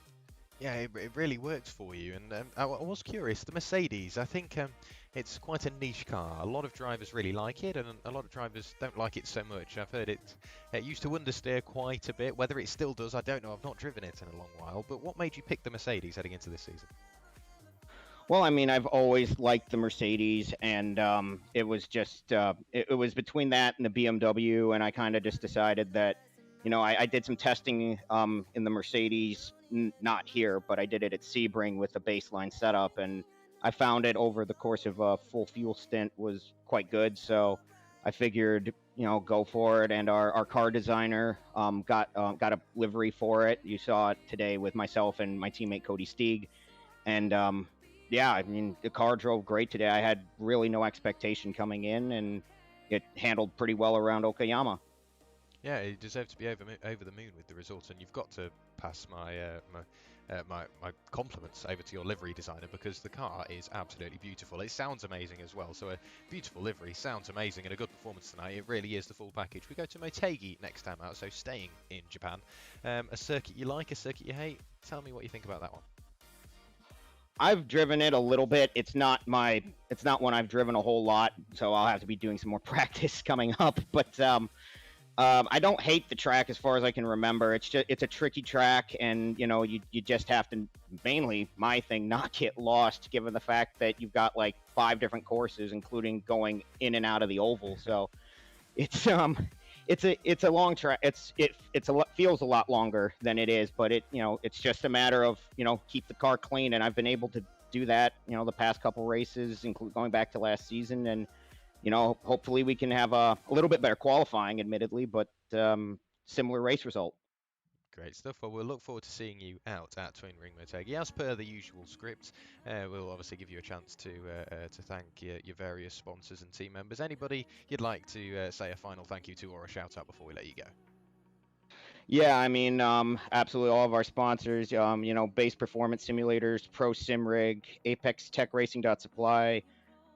Yeah, it really worked for you, and I was curious. The Mercedes, I think it's quite a niche car. A lot of drivers really like it, and a lot of drivers don't like it so much. I've heard it used to understeer quite a bit. Whether it still does, I don't know. I've not driven it in a long while. But what made you pick the Mercedes heading into this season? Well, I mean, I've always liked the Mercedes, and it was just it was between that and the BMW, and I kind of just decided that, I did some testing in the Mercedes, not here, but I did it at Sebring with a baseline setup, and I found it over the course of a full fuel stint was quite good. So I figured, go for it, and our car designer got a livery for it. You saw it today with myself and my teammate Cody Steeg. And yeah, I mean, the car drove great today. I had really no expectation coming in, and it handled pretty well around Okayama. Yeah, you deserve to be over the moon with the result, and you've got to pass my compliments over to your livery designer, because the car is absolutely beautiful. It sounds amazing as well. So a beautiful livery, sounds amazing, and a good performance tonight. It really is the full package. We go to Motegi next time out, so staying in Japan. A circuit you like, a circuit you hate? Tell me what you think about that one. I've driven it a little bit. It's not one I've driven a whole lot, so I'll have to be doing some more practice coming up. But I don't hate the track as far as I can remember. It's a tricky track, and you just have to, mainly my thing, not get lost, given the fact that you've got like 5 different courses, including going in and out of the oval. So it's a long track. Feels a lot longer than it is, but it's just a matter of keep the car clean, and I've been able to do that the past couple races, including going back to last season, and hopefully we can have a little bit better qualifying, admittedly, but similar race result. Great stuff. Well, we'll look forward to seeing you out at Twin Ring Motegi. As per the usual script, we'll obviously give you a chance to thank your various sponsors and team members. Anybody you'd like to say a final thank you to or a shout out before we let you go? Yeah, I mean, absolutely all of our sponsors, Base Performance Simulators, Pro Simrig, Apex Tech Racing.supply,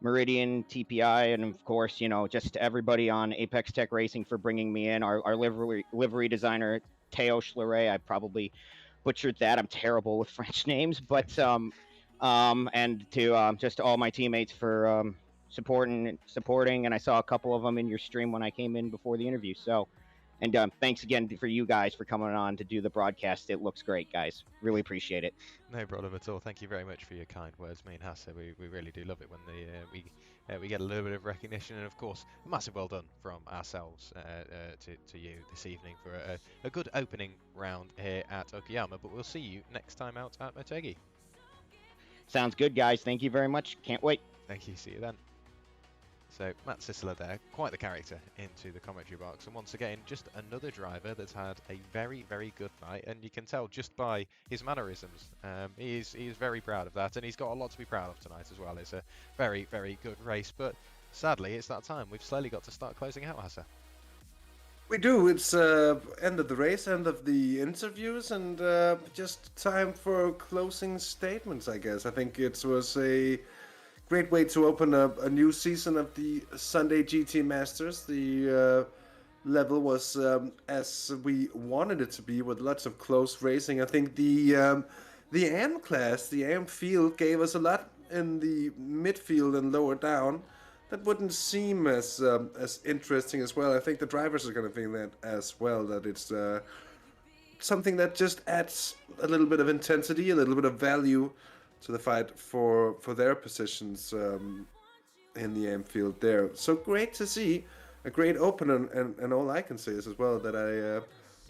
Meridian, TPI, and of course, just everybody on Apex Tech Racing for bringing me in. Our livery designer, Teo Schleret, I probably butchered that. I'm terrible with French names, but and to just all my teammates for supporting, and I saw a couple of them in your stream when I came in before the interview. So, and thanks again for you guys for coming on to do the broadcast. It looks great, guys. Really appreciate it. No problem at all. Thank you very much for your kind words. Me and Hasse, we really do love it when we get a little bit of recognition, and of course, a massive well done from ourselves to you this evening for a good opening round here at Okayama. But we'll see you next time out at Motegi. Sounds good, guys. Thank you very much. Can't wait. Thank you. See you then. So Matt Sisler there, quite the character into the commentary box, and once again just another driver that's had a very, very good night, and you can tell just by his mannerisms. He is very proud of that, and he's got a lot to be proud of tonight as well. It's a very, very good race, but sadly it's that time. We've slowly got to start closing out, Hasse. We do. It's end of the race, end of the interviews, and just time for closing statements, I guess. I think it was a great way to open up a new season of the Sunday GT Masters. The level was as we wanted it to be, with lots of close racing. I think the AM class, the AM field, gave us a lot in the midfield and lower down. That wouldn't seem as interesting as well. I think the drivers are going to think that as well, that it's something that just adds a little bit of intensity, a little bit of value to the fight for their positions in the AM field there. So great to see, a great opener, and all I can say is as well that I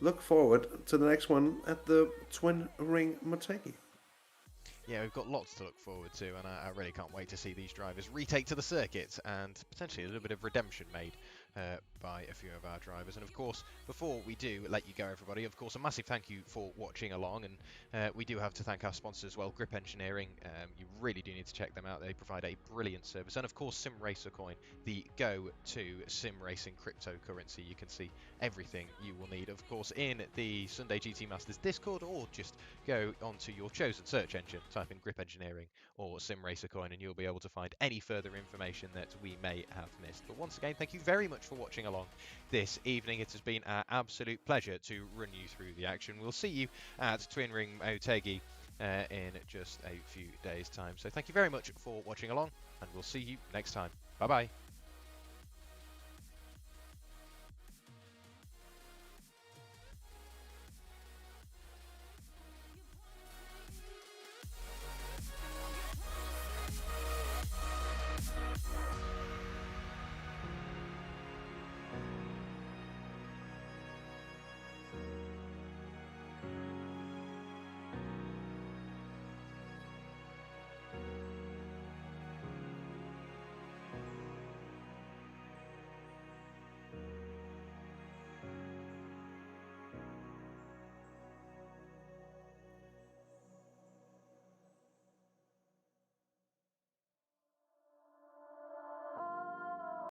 look forward to the next one at the Twin Ring Motegi. Yeah, we've got lots to look forward to, and I really can't wait to see these drivers retake to the circuit, and potentially a little bit of redemption made by a few of our drivers. And of course, before we do let you go, everybody, of course, a massive thank you for watching along, and we do have to thank our sponsors as well, Grip Engineering. You really do need to check them out. They provide a brilliant service, and of course, SIMRACER Coin, the go-to sim racing cryptocurrency. You can see everything you will need, of course, in the Sunday GT Masters Discord, or just go onto your chosen search engine, type in Grip Engineering or SIMRACER Coin, and you'll be able to find any further information that we may have missed. But once again, thank you very much for watching along this evening. It has been our absolute pleasure to run you through the action. We'll see you at Twin Ring Motegi in just a few days' time. So thank you very much for watching along, and we'll see you next time. Bye-bye.